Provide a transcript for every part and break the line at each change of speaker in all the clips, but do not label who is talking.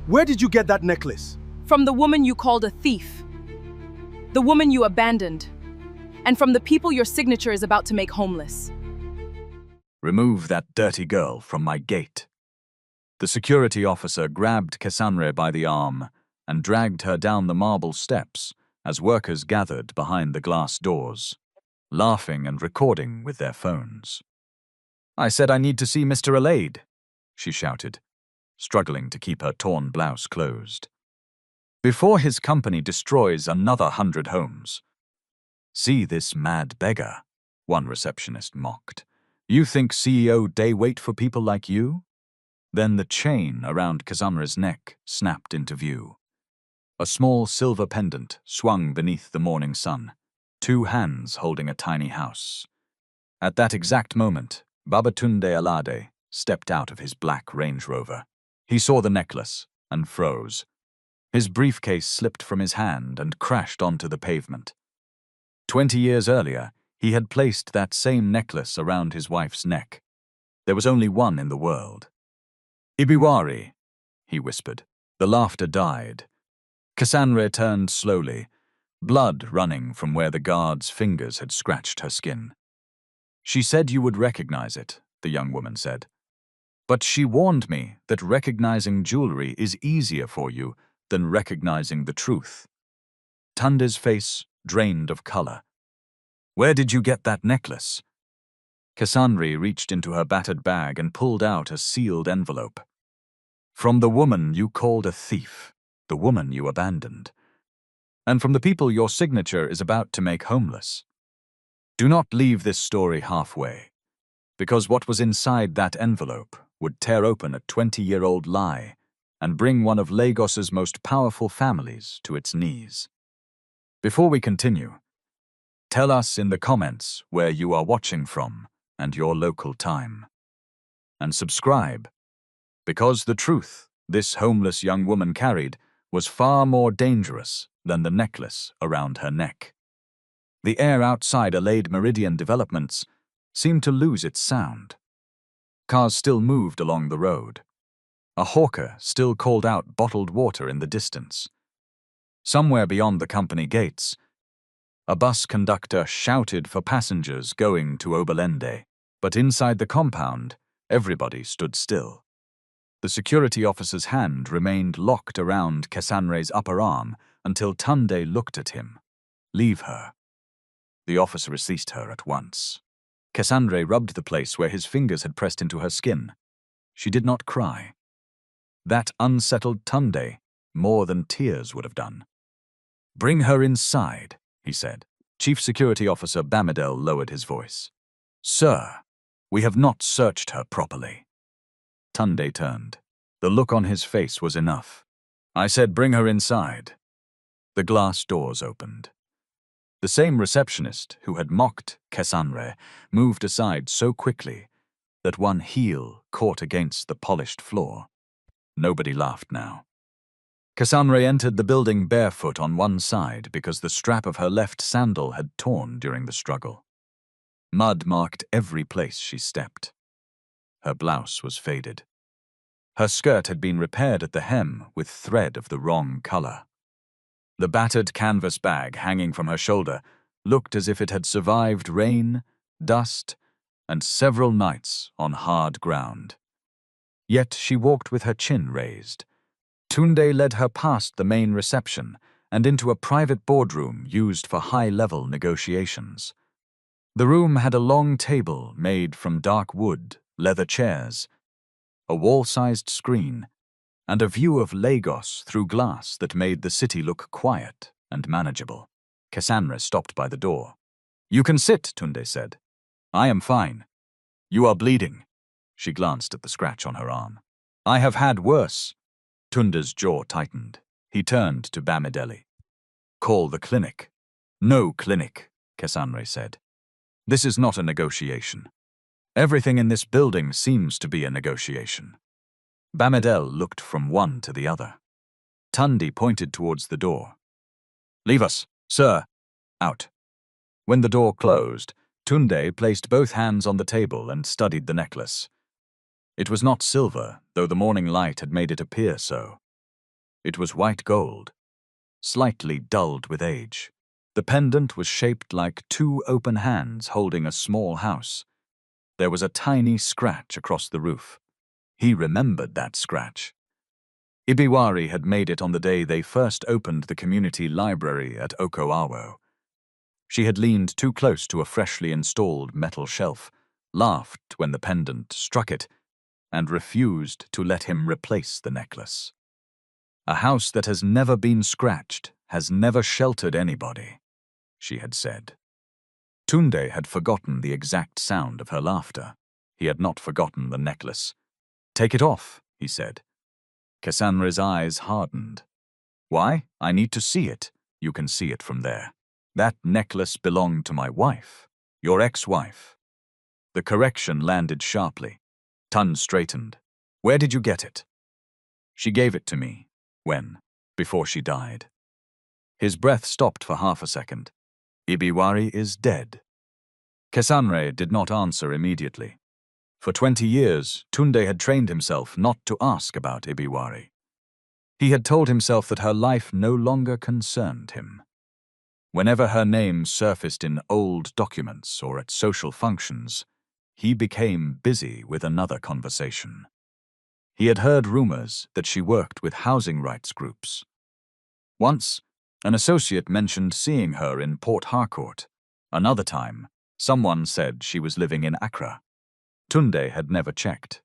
Where did you get that necklace?
From the woman you called a thief, the woman you abandoned, and from the people your signature is about to make homeless.
Remove that dirty girl from my gate. The security officer grabbed Cassandre by the arm and dragged her down the marble steps as workers gathered behind the glass doors, laughing and recording with their phones. "I said I need to see Mr. Alade," she shouted, struggling to keep her torn blouse closed. "Before his company destroys another 100 homes." "See this mad beggar," one receptionist mocked. "You think CEO Day wait for people like you?" Then the chain around Cassandre's neck snapped into view. A small silver pendant swung beneath the morning sun, 2 hands holding a tiny house. At that exact moment, Babatunde Alade stepped out of his black Range Rover. He saw the necklace and froze. His briefcase slipped from his hand and crashed onto the pavement. 20 years earlier, he had placed that same necklace around his wife's neck. There was only one in the world. "Ibiwari," he whispered. The laughter died. Cassandre turned slowly, blood running from where the guard's fingers had scratched her skin. "She said you would recognize it," the young woman said. "But she warned me that recognizing jewelry is easier for you than recognizing the truth." Tunde's face drained of color. "Where did you get that necklace?" Cassandre reached into her battered bag and pulled out a sealed envelope. "From the woman you called a thief, the woman you abandoned, and from the people your signature is about to make homeless. Do not leave this story halfway, because what was inside that envelope would tear open a 20-year-old lie and bring one of Lagos's most powerful families to its knees. Before we continue, tell us in the comments where you are watching from and your local time. And subscribe, because the truth this homeless young woman carried was far more dangerous than the necklace around her neck. The air outside Alade Meridian Developments seemed to lose its sound. Cars still moved along the road. A hawker still called out bottled water in the distance. Somewhere beyond the company gates, a bus conductor shouted for passengers going to Oberlende, but inside the compound, everybody stood still. The security officer's hand remained locked around Cassandre's upper arm until Tunde looked at him. "Leave her." The officer released her at once. Cassandre rubbed the place where his fingers had pressed into her skin. She did not cry. That unsettled Tunde more than tears would have done. "Bring her inside," he said. Chief Security Officer Bamidel lowered his voice. "Sir, we have not searched her properly." Tunde turned. The look on his face was enough. "I said bring her inside." The glass doors opened. The same receptionist who had mocked Cassandre moved aside so quickly that one heel caught against the polished floor. Nobody laughed now. Cassandre entered the building barefoot on one side because the strap of her left sandal had torn during the struggle. Mud marked every place she stepped. Her blouse was faded. Her skirt had been repaired at the hem with thread of the wrong color. The battered canvas bag hanging from her shoulder looked as if it had survived rain, dust, and several nights on hard ground. Yet she walked with her chin raised. Tunde led her past the main reception and into a private boardroom used for high-level negotiations. The room had a long table made from dark wood, leather chairs, a wall-sized screen, and a view of Lagos through glass that made the city look quiet and manageable. Cassandre stopped by the door. "You can sit," Tunde said. "I am fine." "You are bleeding." She glanced at the scratch on her arm. "I have had worse." Tunde's jaw tightened. He turned to Bamidele. "Call the clinic." "No clinic," Cassandre said. "This is not a negotiation. Everything in this building seems to be a negotiation." Bamidele looked from one to the other. Tunde pointed towards the door. "Leave us, sir." "Out." When the door closed, Tunde placed both hands on the table and studied the necklace. It was not silver, though the morning light had made it appear so. It was white gold, slightly dulled with age. The pendant was shaped like two open hands holding a small house. There was a tiny scratch across the roof. He remembered that scratch. Ibiwari had made it on the day they first opened the community library at Okawawo. She had leaned too close to a freshly installed metal shelf, laughed when the pendant struck it, and refused to let him replace the necklace. A house that has never been scratched has never sheltered anybody, she had said. Tunde had forgotten the exact sound of her laughter. He had not forgotten the necklace. "Take it off," he said. Cassandre's eyes hardened. "Why? I need to see it. You can see it from there. That necklace belonged to my wife, your ex-wife." The correction landed sharply. Tun straightened. "Where did you get it?" "She gave it to me." "When?" "Before she died." His breath stopped for half a second. "Ibiwari is dead." Cassandre did not answer immediately. For 20 years, Tunde had trained himself not to ask about Ibiwari. He had told himself that her life no longer concerned him. Whenever her name surfaced in old documents or at social functions, he became busy with another conversation. He had heard rumors that she worked with housing rights groups. Once, an associate mentioned seeing her in Port Harcourt. Another time, someone said she was living in Accra. Tunde had never checked.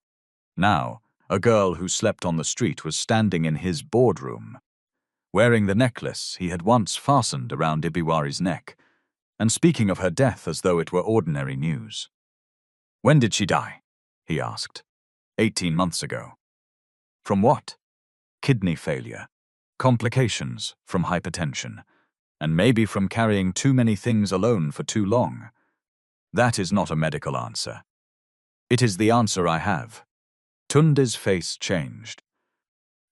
Now, a girl who slept on the street was standing in his boardroom, wearing the necklace he had once fastened around Ibiwari's neck, and speaking of her death as though it were ordinary news. "When did she die?" he asked. 18 months ago. "From what?" "Kidney failure, complications from hypertension, and maybe from carrying too many things alone for too long. That is not a medical answer. It is the answer I have." Tunde's face changed.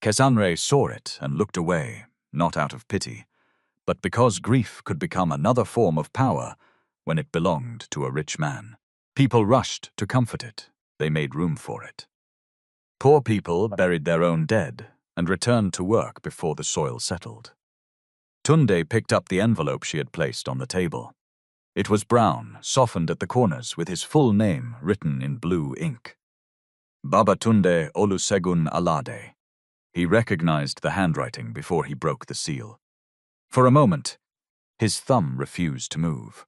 Cassandre saw it and looked away, not out of pity, but because grief could become another form of power when it belonged to a rich man. People rushed to comfort it. They made room for it. Poor people buried their own dead and returned to work before the soil settled. Tunde picked up the envelope she had placed on the table. It was brown, softened at the corners with his full name written in blue ink. Babatunde Olusegun Alade. He recognized the handwriting before he broke the seal. For a moment, his thumb refused to move.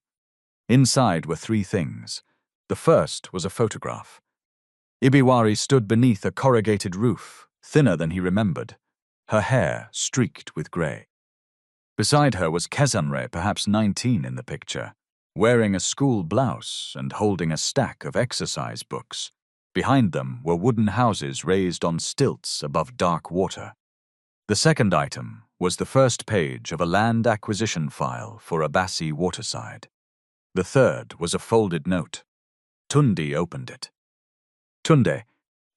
Inside were 3 things. The first was a photograph. Ibiwari stood beneath a corrugated roof, thinner than he remembered, her hair streaked with grey. Beside her was Cassandre, perhaps 19 in the picture, wearing a school blouse and holding a stack of exercise books. Behind them were wooden houses raised on stilts above dark water. The second item was the first page of a land acquisition file for Abassi Waterside. The third was a folded note. Tunde opened it. "Tunde,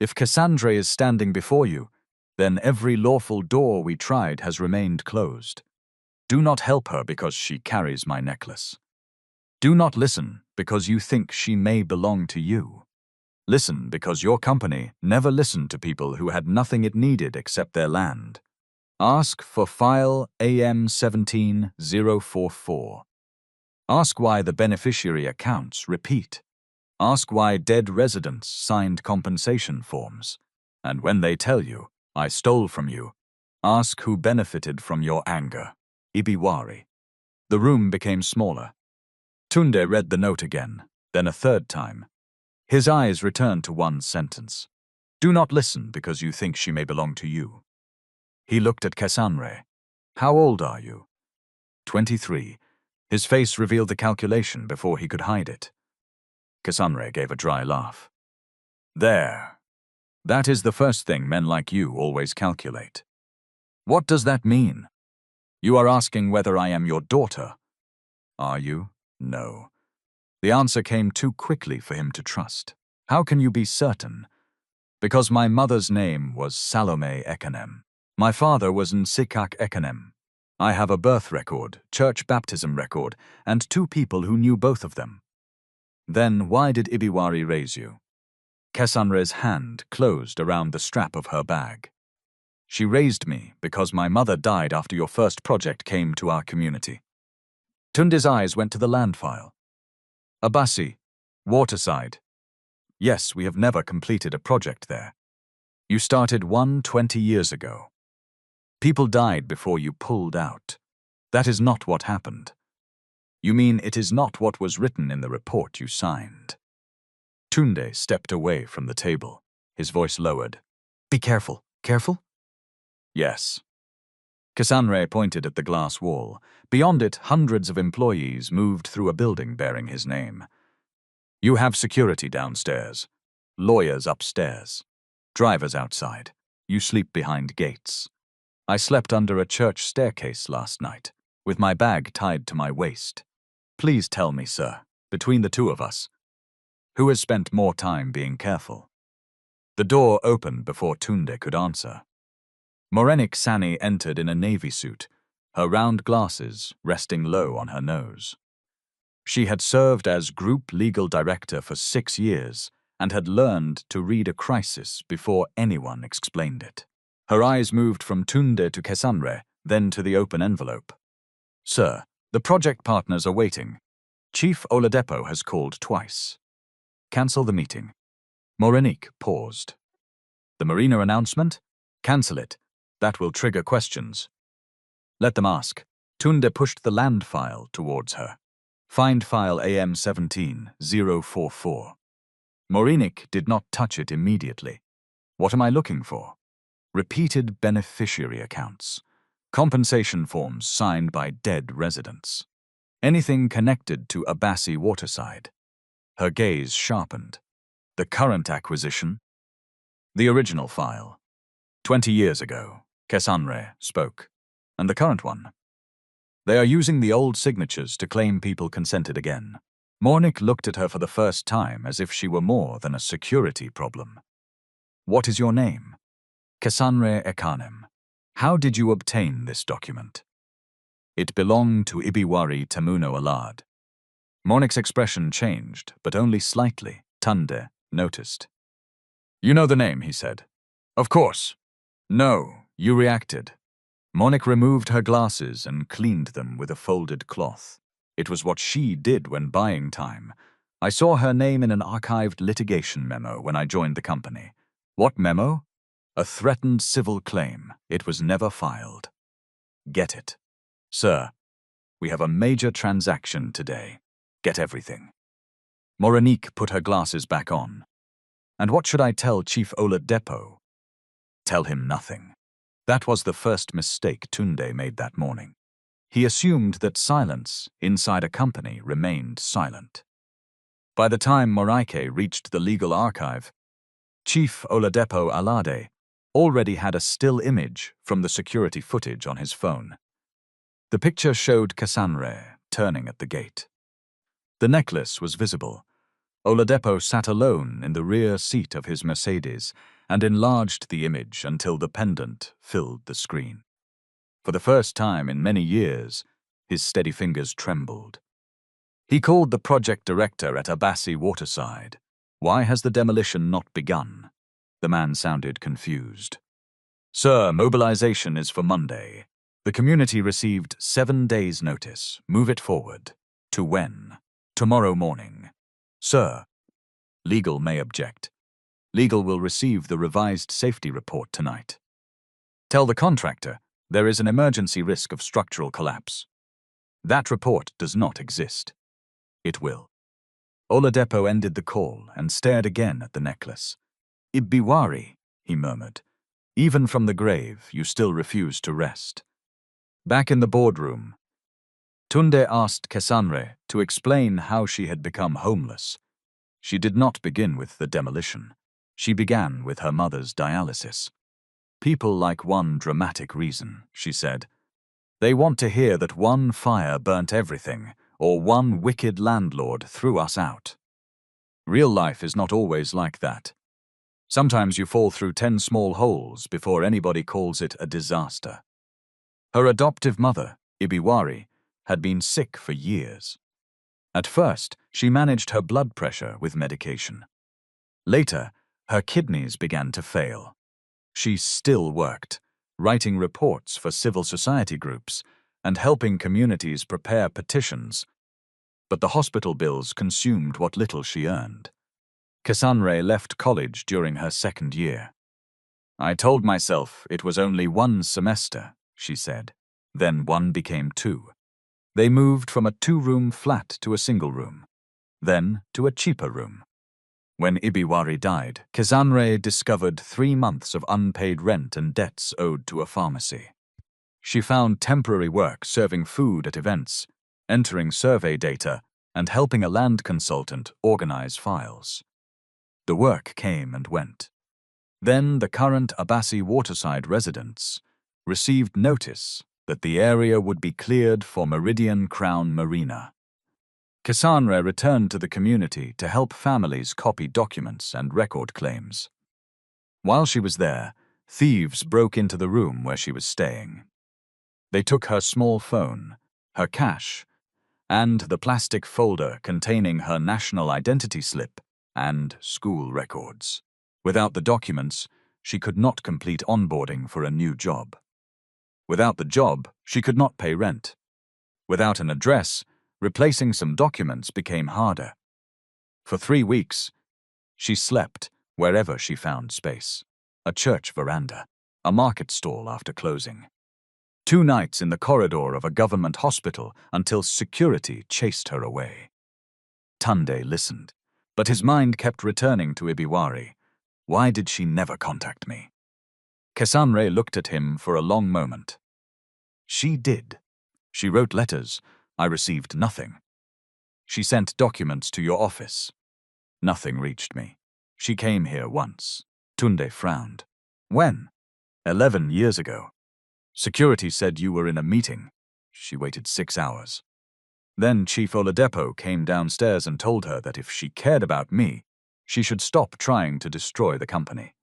if Cassandre is standing before you, then every lawful door we tried has remained closed. Do not help her because she carries my necklace. Do not listen because you think she may belong to you. Listen because your company never listened to people who had nothing it needed except their land. Ask for file AM17044. Ask why the beneficiary accounts repeat. Ask why dead residents signed compensation forms. And when they tell you, I stole from you, ask who benefited from your anger. Ibiwari." The room became smaller. Tunde read the note again, then a third time. His eyes returned to one sentence. "Do not listen because you think she may belong to you." He looked at Cassandre. "How old are you?" 23. His face revealed the calculation before he could hide it. Cassandre gave a dry laugh. "There. That is the first thing men like you always calculate." "What does that mean?" "You are asking whether I am your daughter." "Are you?" "No." The answer came too quickly for him to trust. "How can you be certain?" "Because my mother's name was Salome Ekanem. My father was Nsikak Ekanem. I have a birth record, church baptism record, and 2 people who knew both of them." "Then why did Ibiwari raise you?" Cassandre's hand closed around the strap of her bag. She raised me because my mother died after your first project came to our community. Tunde's eyes went to the land file. Abassi, Waterside. Yes, we have never completed a project there. You started 20 years ago. People died before you pulled out. That is not what happened. You mean it is not what was written in the report you signed? Tunde stepped away from the table, his voice lowered. Be careful. Careful? Yes. Cassandre pointed at the glass wall. Beyond it, hundreds of employees moved through a building bearing his name. You have security downstairs, lawyers upstairs, drivers outside. You sleep behind gates. I slept under a church staircase last night, with my bag tied to my waist. Please tell me, sir, between the two of us, who has spent more time being careful? The door opened before Tunde could answer. Morenik Sani entered in a navy suit, her round glasses resting low on her nose. She had served as group legal director for 6 years and had learned to read a crisis before anyone explained it. Her eyes moved from Tunde to Cassandre, then to the open envelope. Sir, the project partners are waiting. Chief Oladipo has called twice. Cancel the meeting. Morenik paused. The marina announcement? Cancel it. That will trigger questions. Let them ask. Tunde pushed the land file towards her. Find file AM 17044. Morenik did not touch it immediately. What am I looking for? Repeated beneficiary accounts. Compensation forms signed by dead residents. Anything connected to Abassi Waterside. Her gaze sharpened. The current acquisition? The original file. 20 years ago, Cassandre spoke. And the current one? They are using the old signatures to claim people consented again. Morenik looked at her for the first time as if she were more than a security problem. What is your name? Cassandre Ekanem. How did you obtain this document? It belonged to Ibiwari Temuno Alad. Morenik's expression changed, but only slightly. Tunde noticed. You know the name, he said. Of course. No, you reacted. Morenik removed her glasses and cleaned them with a folded cloth. It was what she did when buying time. I saw her name in an archived litigation memo when I joined the company. What memo? A threatened civil claim. It was never filed. Get it. Sir, we have a major transaction today. Get everything. Morenik put her glasses back on. And what should I tell Chief Oladipo? Tell him nothing. That was the first mistake Tunde made that morning. He assumed that silence inside a company remained silent. By the time Moraike reached the legal archive, Chief Oladipo Alade already had a still image from the security footage on his phone. The picture showed Cassandre turning at the gate. The necklace was visible. Oladipo sat alone in the rear seat of his Mercedes and enlarged the image until the pendant filled the screen. For the first time in many years, his steady fingers trembled. He called the project director at Abassi Waterside. Why has the demolition not begun? The man sounded confused. Sir, mobilization is for Monday. The community received 7 days' notice. Move it forward. To when? Tomorrow morning. Sir, legal may object. Legal will receive the revised safety report tonight. Tell the contractor there is an emergency risk of structural collapse. That report does not exist. It will. Oladipo ended the call and stared again at the necklace. Ibiwari, he murmured. Even from the grave, you still refuse to rest. Back in the boardroom, Tunde asked Cassandre to explain how she had become homeless. She did not begin with the demolition. She began with her mother's dialysis. People like one dramatic reason, she said. They want to hear that one fire burnt everything, or one wicked landlord threw us out. Real life is not always like that. Sometimes you fall through 10 small holes before anybody calls it a disaster. Her adoptive mother, Ibiwari, had been sick for years. At first, she managed her blood pressure with medication. Later, her kidneys began to fail. She still worked, writing reports for civil society groups, and helping communities prepare petitions. But the hospital bills consumed what little she earned. Cassandre left college during her second year. "I told myself it was only one semester," she said. Then one became two. They moved from a two-room flat to a single room, then to a cheaper room. When Ibiwari died, Cassandre discovered 3 months of unpaid rent and debts owed to a pharmacy. She found temporary work serving food at events, entering survey data, and helping a land consultant organize files. The work came and went. Then the current Abassi waterside residents received notice that the area would be cleared for Meridian Crown Marina. Cassandre returned to the community to help families copy documents and record claims. While she was there, thieves broke into the room where she was staying. They took her small phone, her cash, and the plastic folder containing her national identity slip and school records. Without the documents, she could not complete onboarding for a new job. Without the job, she could not pay rent. Without an address, replacing some documents became harder. For 3 weeks, she slept wherever she found space. A church veranda, a market stall after closing. 2 nights in the corridor of a government hospital until security chased her away. Tunde listened, but his mind kept returning to Ibiwari. Why did she never contact me? Cassandre looked at him for a long moment. She did. She wrote letters. I received nothing. She sent documents to your office. Nothing reached me. She came here once. Tunde frowned. When? 11 years ago. Security said you were in a meeting. She waited 6 hours. Then Chief Oladepo came downstairs and told her that if she cared about me, she should stop trying to destroy the company.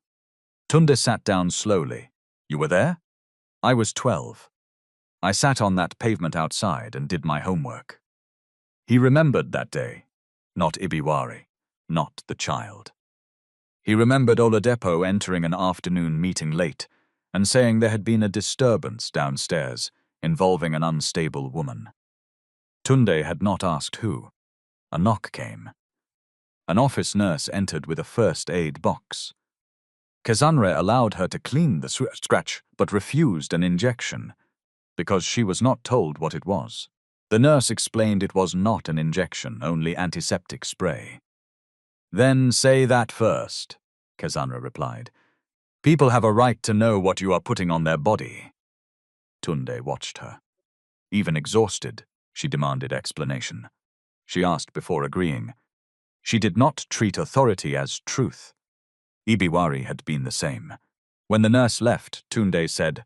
Tunde sat down slowly. You were there? I was 12. I sat on that pavement outside and did my homework. He remembered that day. Not Ibiwari. Not the child. He remembered Oladepo entering an afternoon meeting late and saying there had been a disturbance downstairs involving an unstable woman. Tunde had not asked who. A knock came. An office nurse entered with a first aid box. Cassandre allowed her to clean the scratch but refused an injection because she was not told what it was. The nurse explained it was not an injection, only antiseptic spray. Then say that first, Cassandre replied. People have a right to know what you are putting on their body. Tunde watched her. Even exhausted, she demanded explanation. She asked before agreeing. She did not treat authority as truth. Ibiwari had been the same. When the nurse left, Tunde said,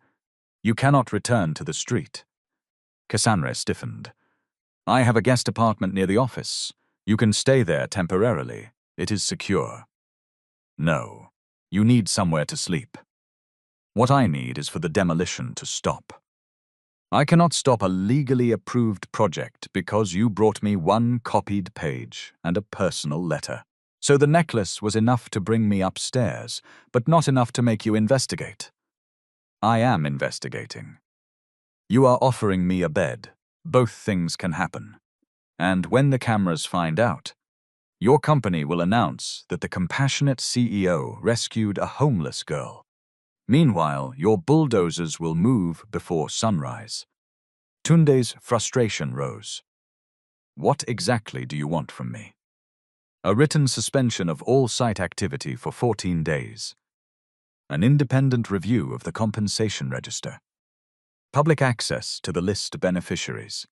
You cannot return to the street. Cassandre stiffened. I have a guest apartment near the office. You can stay there temporarily. It is secure. No, you need somewhere to sleep. What I need is for the demolition to stop. I cannot stop a legally approved project because you brought me 1 copied page and a personal letter. So the necklace was enough to bring me upstairs, but not enough to make you investigate. I am investigating. You are offering me a bed. Both things can happen. And when the cameras find out, your company will announce that the compassionate CEO rescued a homeless girl. Meanwhile, your bulldozers will move before sunrise. Tunde's frustration rose. What exactly do you want from me? A written suspension of all site activity for 14 days. An independent review of the compensation register. Public access to the list of beneficiaries.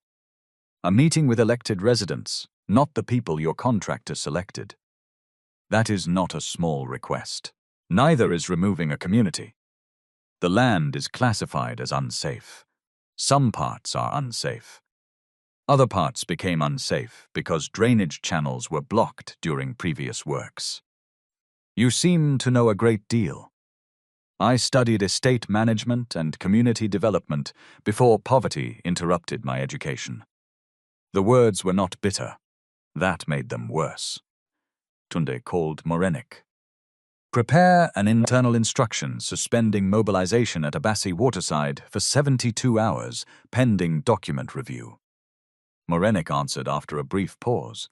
A meeting with elected residents, not the people your contractor selected. That is not a small request. Neither is removing a community. The land is classified as unsafe. Some parts are unsafe. Other parts became unsafe because drainage channels were blocked during previous works. You seem to know a great deal. I studied estate management and community development before poverty interrupted my education. The words were not bitter. That made them worse. Tunde called Morenik. Prepare an internal instruction suspending mobilization at Abassi Waterside for 72 hours, pending document review. Morenik answered after a brief pause.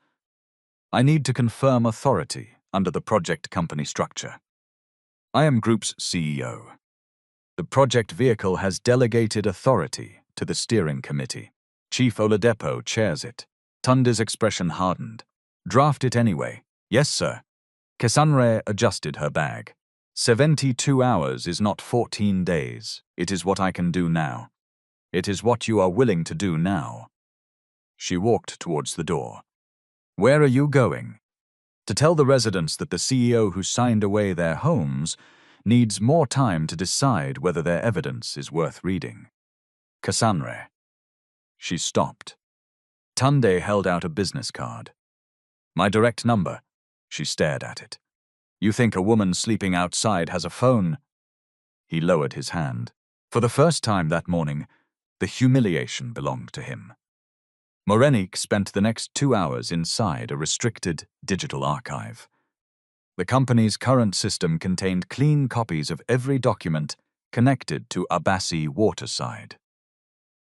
I need to confirm authority under the project company structure. I am Group's CEO. The project vehicle has delegated authority to the steering committee. Chief Oladipo chairs it. Tunde's expression hardened. Draft it anyway. Yes, sir. Cassandre adjusted her bag. 72 hours is not 14 days. It is what I can do now. It is what you are willing to do now. She walked towards the door. Where are you going? To tell the residents that the CEO who signed away their homes needs more time to decide whether their evidence is worth reading. Cassandre. She stopped. Tunde held out a business card. My direct number. She stared at it. You think a woman sleeping outside has a phone? He lowered his hand. For the first time that morning, the humiliation belonged to him. Morenik spent the next 2 hours inside a restricted digital archive. The company's current system contained clean copies of every document connected to Abassi Waterside.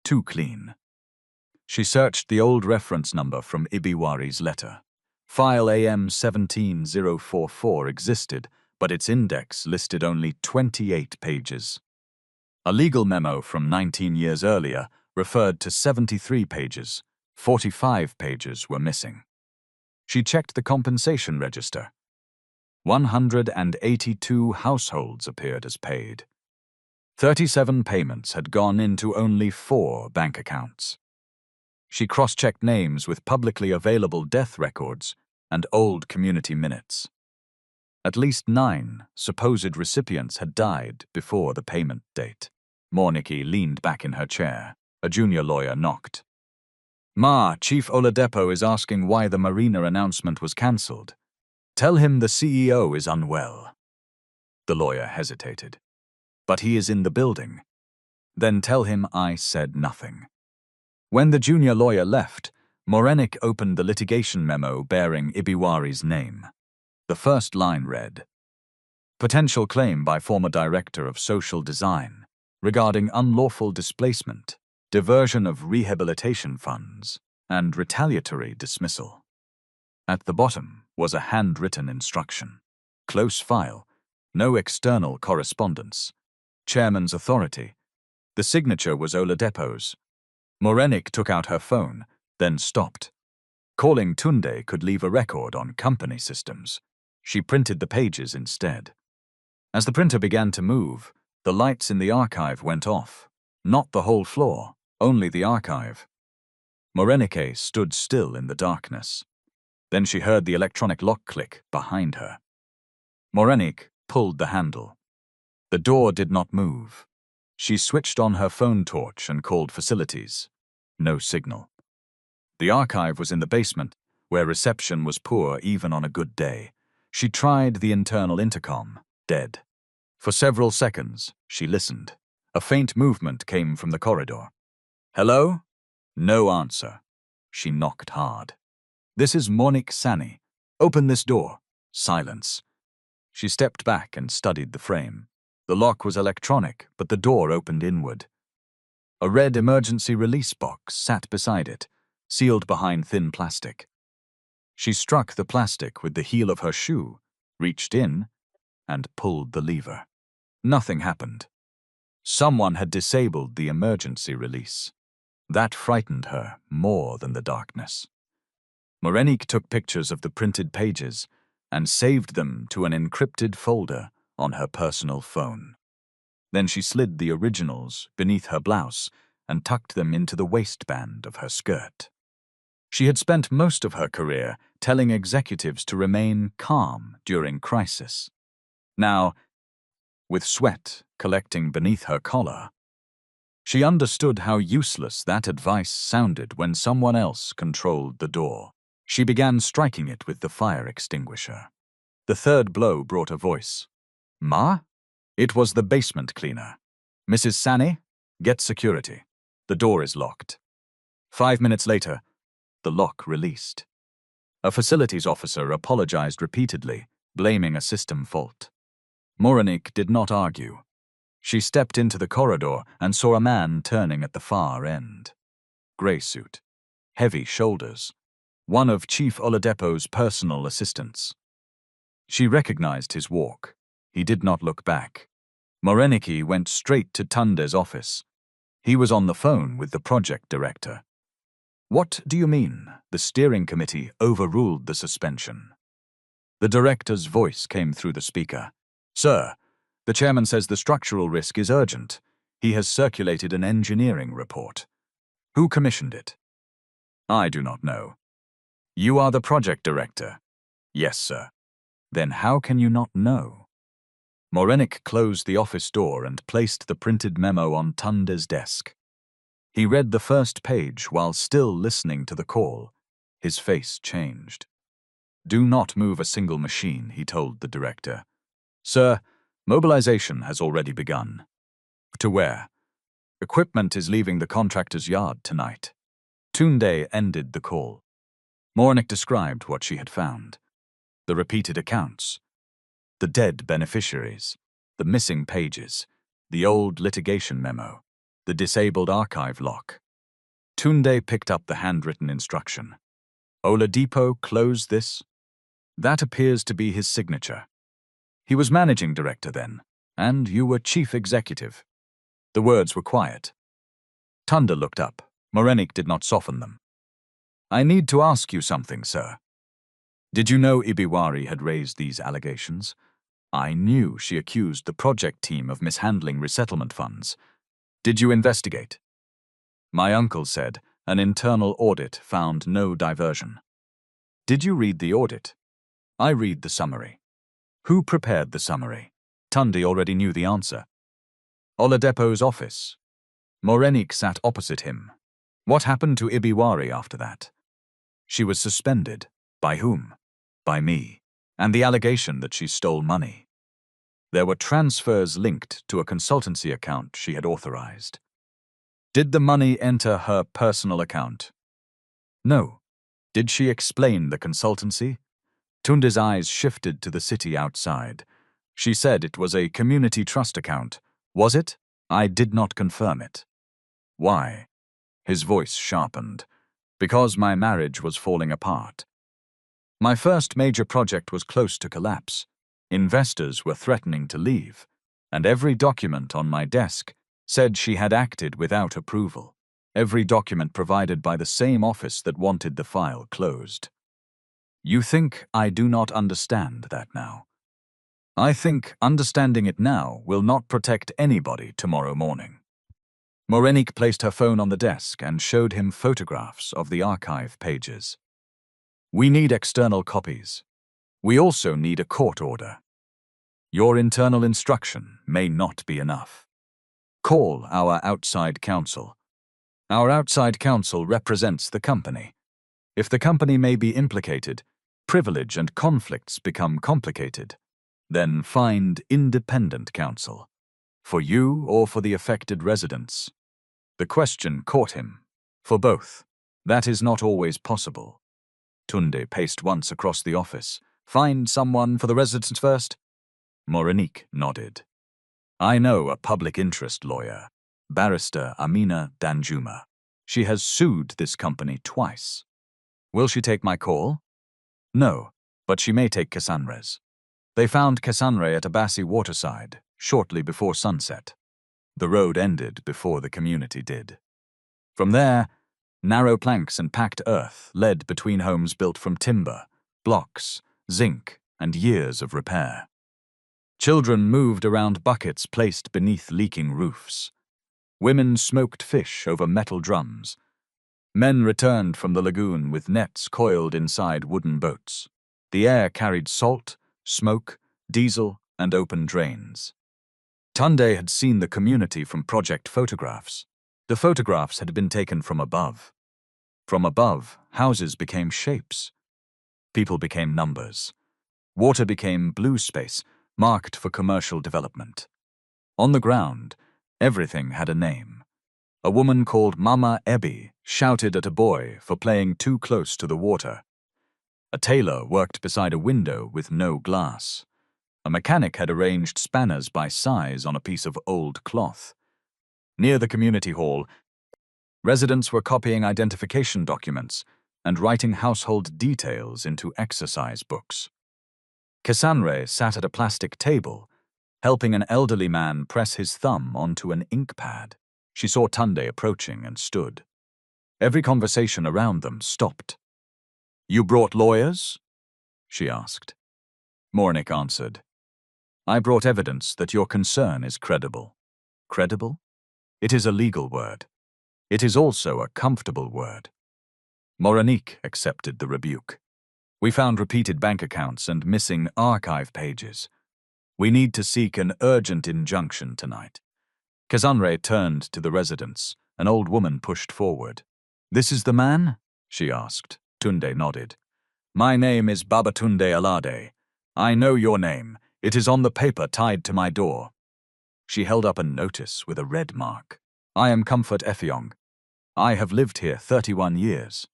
Too clean. She searched the old reference number from Ibiwari's letter. File AM 17044 existed, but its index listed only 28 pages. A legal memo from 19 years earlier referred to 73 pages. 45 pages were missing. She checked the compensation register. 182 households appeared as paid. 37 payments had gone into only 4 bank accounts. She cross-checked names with publicly available death records and old community minutes. At least 9 supposed recipients had died before the payment date. Morniki leaned back in her chair. A junior lawyer knocked. Ma, Chief Oladipo is asking why the Marina announcement was cancelled. Tell him the CEO is unwell. The lawyer hesitated. But he is in the building. Then tell him I said nothing. When the junior lawyer left, Morenik opened the litigation memo bearing Ibiwari's name. The first line read, Potential claim by former director of social design regarding unlawful displacement, diversion of rehabilitation funds, and retaliatory dismissal. At the bottom was a handwritten instruction. Close file, no external correspondence. Chairman's authority. The signature was Oladipo's. Morenik took out her phone, then stopped. Calling Tunde could leave a record on company systems. She printed the pages instead. As the printer began to move, the lights in the archive went off. Not the whole floor, only the archive. Morenike stood still in the darkness. Then she heard the electronic lock click behind her. Morenik pulled the handle. The door did not move. She switched on her phone torch and called facilities. No signal. The archive was in the basement, where reception was poor even on a good day. She tried the internal intercom, dead. For several seconds, she listened. A faint movement came from the corridor. Hello? No answer. She knocked hard. This is Monik Sani. Open this door. Silence. She stepped back and studied the frame. The lock was electronic, but the door opened inward. A red emergency release box sat beside it, sealed behind thin plastic. She struck the plastic with the heel of her shoe, reached in, and pulled the lever. Nothing happened. Someone had disabled the emergency release. That frightened her more than the darkness. Morenik took pictures of the printed pages and saved them to an encrypted folder on her personal phone. Then she slid the originals beneath her blouse and tucked them into the waistband of her skirt. She had spent most of her career telling executives to remain calm during crisis. Now, with sweat collecting beneath her collar, she understood how useless that advice sounded when someone else controlled the door. She began striking it with the fire extinguisher. The third blow brought a voice. Ma? It was the basement cleaner. Mrs. Sani, get security. The door is locked. 5 minutes later, the lock released. A facilities officer apologized repeatedly, blaming a system fault. Moranik did not argue. She stepped into the corridor and saw a man turning at the far end. Grey suit, heavy shoulders, one of Chief Oladepo's personal assistants. She recognized his walk. He did not look back. Moreniki went straight to Tunde's office. He was on the phone with the project director. What do you mean? The steering committee overruled the suspension. The director's voice came through the speaker. Sir, the chairman says the structural risk is urgent. He has circulated an engineering report. Who commissioned it? I do not know. You are the project director? Yes, sir. Then how can you not know? Morenik closed the office door and placed the printed memo on Tunde's desk. He read the first page while still listening to the call. His face changed. Do not move a single machine, he told the director. Sir, mobilization has already begun. To where? Equipment is leaving the contractor's yard tonight. Tunde ended the call. Morenik described what she had found. The repeated accounts, the dead beneficiaries, the missing pages, the old litigation memo, the disabled archive lock. Tunde picked up the handwritten instruction. Oladipo closed this. That appears to be his signature. He was managing director then, and you were chief executive. The words were quiet. Tunde looked up. Morenik did not soften them. I need to ask you something, sir. Did you know Ibiwari had raised these allegations? I knew she accused the project team of mishandling resettlement funds. Did you investigate? My uncle said an internal audit found no diversion. Did you read the audit? I read the summary. Who prepared the summary? Tunde already knew the answer. Oladepo's office. Morenik sat opposite him. What happened to Ibiwari after that? She was suspended. By whom? By me. And the allegation that she stole money. There were transfers linked to a consultancy account she had authorized. Did the money enter her personal account? No. Did she explain the consultancy? Tunde's eyes shifted to the city outside. She said it was a community trust account. Was it? I did not confirm it. Why? His voice sharpened. Because my marriage was falling apart. My first major project was close to collapse. Investors were threatening to leave, and every document on my desk said she had acted without approval. Every document provided by the same office that wanted the file closed. You think I do not understand that now? I think understanding it now will not protect anybody tomorrow morning. Morenik placed her phone on the desk and showed him photographs of the archive pages. We need external copies. We also need a court order. Your internal instruction may not be enough. Call our outside counsel. Our outside counsel represents the company. If the company may be implicated, privilege and conflicts become complicated. Then find independent counsel. For you or for the affected residents. The question caught him. For both. That is not always possible. Tunde paced once across the office. Find someone for the residents first? Morenik nodded. I know a public interest lawyer, Barrister Amina Danjuma. She has sued this company twice. Will she take my call? No, but she may take Cassandre's. They found Cassandre at Abassi waterside, shortly before sunset. The road ended before the community did. From there, narrow planks and packed earth led between homes built from timber, blocks, zinc, and years of repair. Children moved around buckets placed beneath leaking roofs. Women smoked fish over metal drums. Men returned from the lagoon with nets coiled inside wooden boats. The air carried salt, smoke, diesel, and open drains. Tunde had seen the community from project photographs. The photographs had been taken from above. From above, houses became shapes. People became numbers. Water became blue space, marked for commercial development. On the ground, everything had a name. A woman called Mama Ebi shouted at a boy for playing too close to the water. A tailor worked beside a window with no glass. A mechanic had arranged spanners by size on a piece of old cloth. Near the community hall, residents were copying identification documents and writing household details into exercise books. Cassandre sat at a plastic table, helping an elderly man press his thumb onto an ink pad. She saw Tunde approaching and stood. Every conversation around them stopped. "You brought lawyers?" she asked. Mornik answered, "I brought evidence that your concern is credible." Credible? It is a legal word. It is also a comfortable word. Moronique accepted the rebuke. "We found repeated bank accounts and missing archive pages. We need to seek an urgent injunction tonight." Cassandre turned to the residents. An old woman pushed forward. "This is the man?" she asked. Tunde nodded. "My name is Babatunde Alade. I know your name. It is on the paper tied to my door." She held up a notice with a red mark. "I am Comfort Effiong. I have lived here 31 years.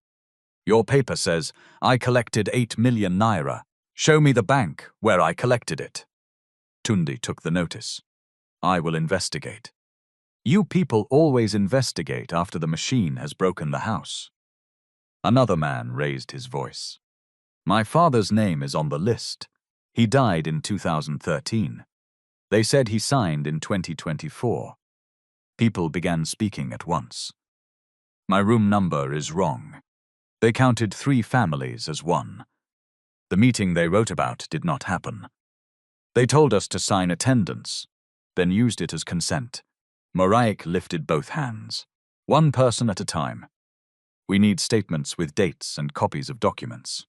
Your paper says I collected 8 million naira. Show me the bank where I collected it." Tunde took the notice. "I will investigate." "You people always investigate after the machine has broken the house." Another man raised his voice. "My father's name is on the list. He died in 2013. They said he signed in 2024. People began speaking at once. "My room number is wrong. They counted 3 families as one. The meeting they wrote about did not happen. They told us to sign attendance, then used it as consent." Moraik lifted both hands. "One person at a time. We need statements with dates and copies of documents."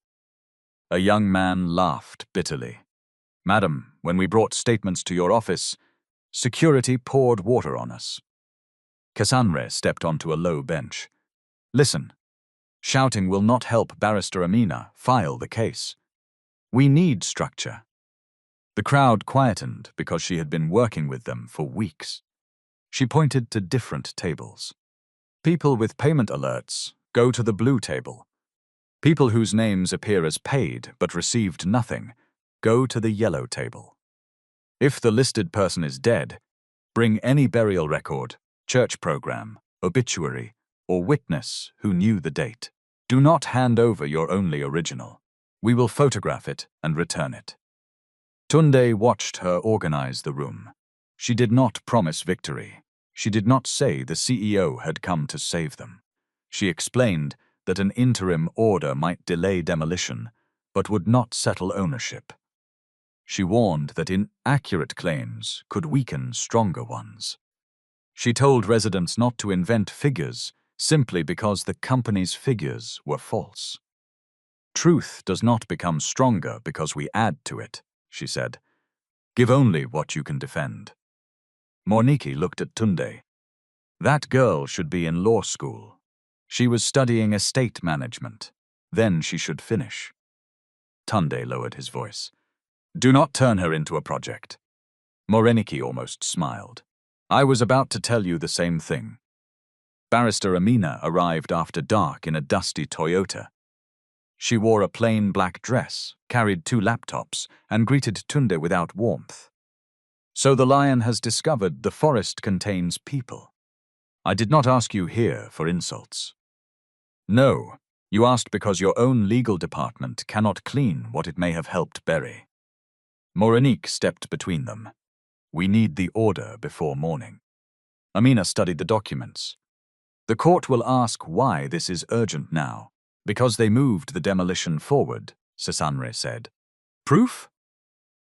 A young man laughed bitterly. "Madam, when we brought statements to your office, security poured water on us." Cassandre stepped onto a low bench. "Listen. Shouting will not help Barrister Amina file the case. We need structure." The crowd quietened because she had been working with them for weeks. She pointed to different tables. "People with payment alerts go to the blue table. People whose names appear as paid but received nothing go to the yellow table. If the listed person is dead, bring any burial record, church program, obituary, or witness who knew the date. Do not hand over your only original. We will photograph it and return it." Tunde watched her organize the room. She did not promise victory. She did not say the CEO had come to save them. She explained that an interim order might delay demolition, but would not settle ownership. She warned that inaccurate claims could weaken stronger ones. She told residents not to invent figures simply because the company's figures were false. "Truth does not become stronger because we add to it," she said. "Give only what you can defend." Morniki looked at Tunde. "That girl should be in law school. She was studying estate management. Then she should finish." Tunde lowered his voice. "Do not turn her into a project." Moreniki almost smiled. "I was about to tell you the same thing." Barrister Amina arrived after dark in a dusty Toyota. She wore a plain black dress, carried 2 laptops, and greeted Tunde without warmth. "So the lion has discovered the forest contains people. I did not ask you here for insults." "No, you asked because your own legal department cannot clean what it may have helped bury." Moronique stepped between them. "We need the order before morning." Amina studied the documents. "The court will ask why this is urgent now. Because they moved the demolition forward," Cassandre said. "Proof?"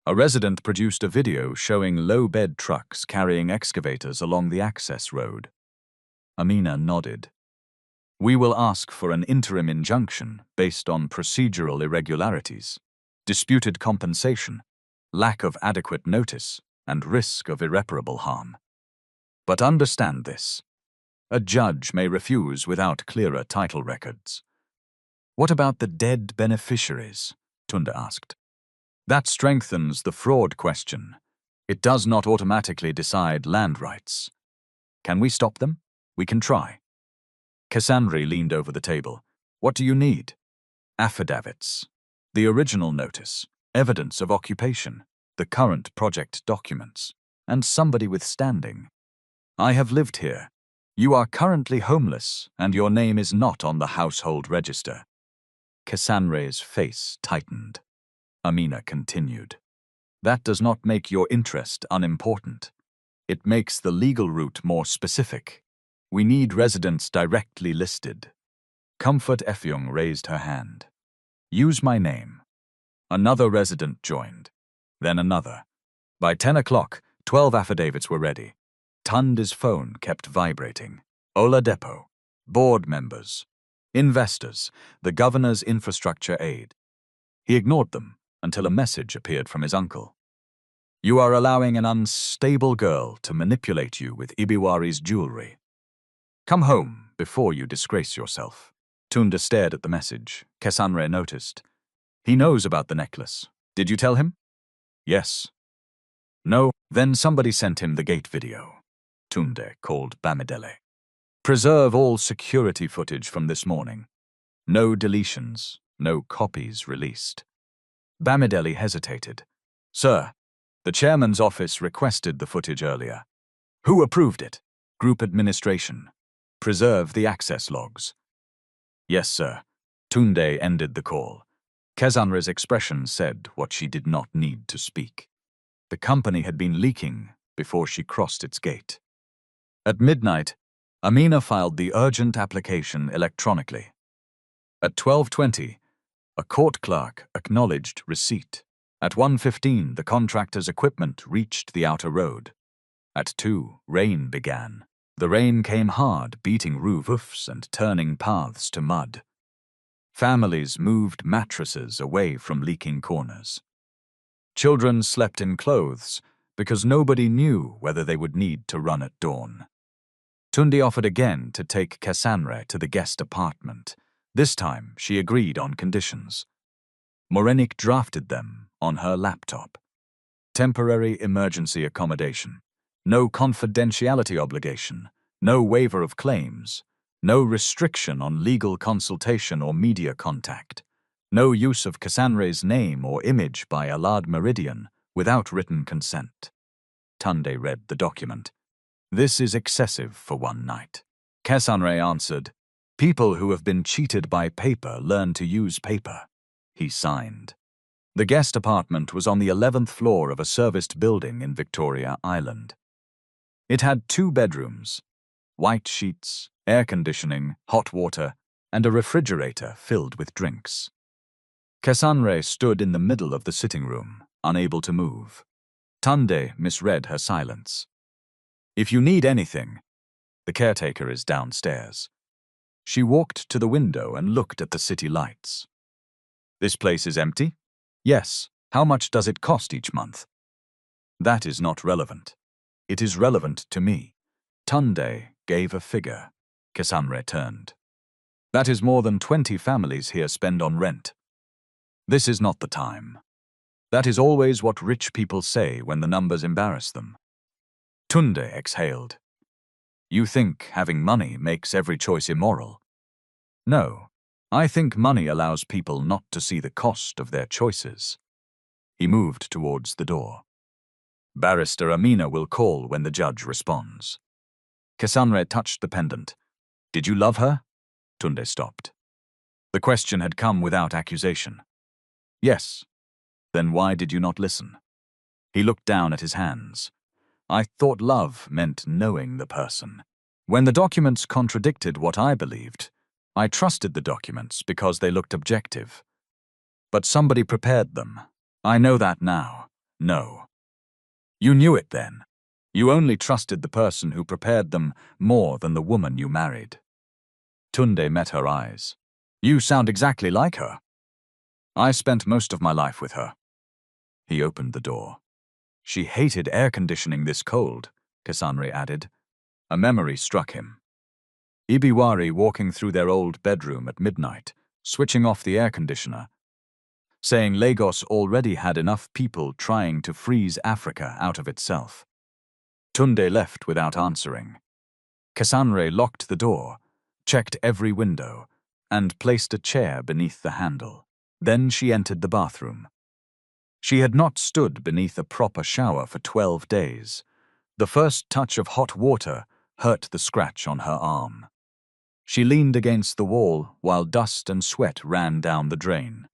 A resident produced a video showing low-bed trucks carrying excavators along the access road. Amina nodded. "We will ask for an interim injunction based on procedural irregularities, disputed compensation, lack of adequate notice, and risk of irreparable harm. But understand this. A judge may refuse without clearer title records." "What about the dead beneficiaries?" Tunde asked. "That strengthens the fraud question. It does not automatically decide land rights. Can we stop them? We can try." Cassandre leaned over the table. "What do you need?" "Affidavits. The original notice. Evidence of occupation. the current project documents, and somebody with standing. I have lived here. You are currently homeless, and your name is not on the household register. Cassandre's face tightened. Amina continued. That does not make your interest unimportant. It makes the legal route more specific. We need residents directly listed. Comfort Efyong raised her hand. Use my name. Another resident joined. Then another. By 10 o'clock, 12 affidavits were ready. Tunde's phone kept vibrating. Oladipo, board members, investors, the governor's infrastructure aide. He ignored them until a message appeared from his uncle. You are allowing an unstable girl to manipulate you with Ibiwari's jewelry. Come home before you disgrace yourself. Tunde stared at the message. Cassandre noticed. He knows about the necklace. Did you tell him? Yes. No, then somebody sent him the gate video. Tunde called Bamidele. Preserve all security footage from this morning. No deletions, no copies released. Bamidele hesitated. Sir, the chairman's office requested the footage earlier. Who approved it? Group administration. Preserve the access logs. Yes, sir. Tunde ended the call. Cassandre's expression said what she did not need to speak. The company had been leaking before she crossed its gate. At midnight, Amina filed the urgent application electronically. At 12:20, a court clerk acknowledged receipt. At 1:15, the contractor's equipment reached the outer road. At 2, rain began. The rain came hard, beating roofs and turning paths to mud. Families moved mattresses away from leaking corners. Children slept in clothes because nobody knew whether they would need to run at dawn. Tunde offered again to take Cassandre to the guest apartment. This time, she agreed on conditions. Morenik drafted them on her laptop. Temporary emergency accommodation. No confidentiality obligation. No waiver of claims. No restriction on legal consultation or media contact. No use of Cassandre's name or image by Alad Meridian without written consent. Tunde read the document. This is excessive for one night. Cassandre answered, People who have been cheated by paper learn to use paper. He signed. The guest apartment was on the 11th floor of a serviced building in Victoria Island. It had 2 bedrooms, white sheets, air conditioning, hot water, and a refrigerator filled with drinks. Cassandre stood in the middle of the sitting room, unable to move. Tunde misread her silence. If you need anything, the caretaker is downstairs. She walked to the window and looked at the city lights. This place is empty? Yes. How much does it cost each month? That is not relevant. It is relevant to me. Tunde gave a figure. Cassandre turned. That is more than 20 families here spend on rent. This is not the time. That is always what rich people say when the numbers embarrass them. Tunde exhaled. You think having money makes every choice immoral? No, I think money allows people not to see the cost of their choices. He moved towards the door. Barrister Amina will call when the judge responds. Cassandre touched the pendant. Did you love her? Tunde stopped. The question had come without accusation. Yes. Then why did you not listen? He looked down at his hands. I thought love meant knowing the person. When the documents contradicted what I believed, I trusted the documents because they looked objective. But somebody prepared them. I know that now. No. You knew it then. You only trusted the person who prepared them more than the woman you married. Tunde met her eyes. You sound exactly like her. I spent most of my life with her. He opened the door. She hated air conditioning this cold, Cassandre added. A memory struck him. Ibiwari walking through their old bedroom at midnight, switching off the air conditioner, saying Lagos already had enough people trying to freeze Africa out of itself. Tunde left without answering. Cassandre locked the door, checked every window, and placed a chair beneath the handle. Then she entered the bathroom. She had not stood beneath a proper shower for 12 days. The first touch of hot water hurt the scratch on her arm. She leaned against the wall while dust and sweat ran down the drain.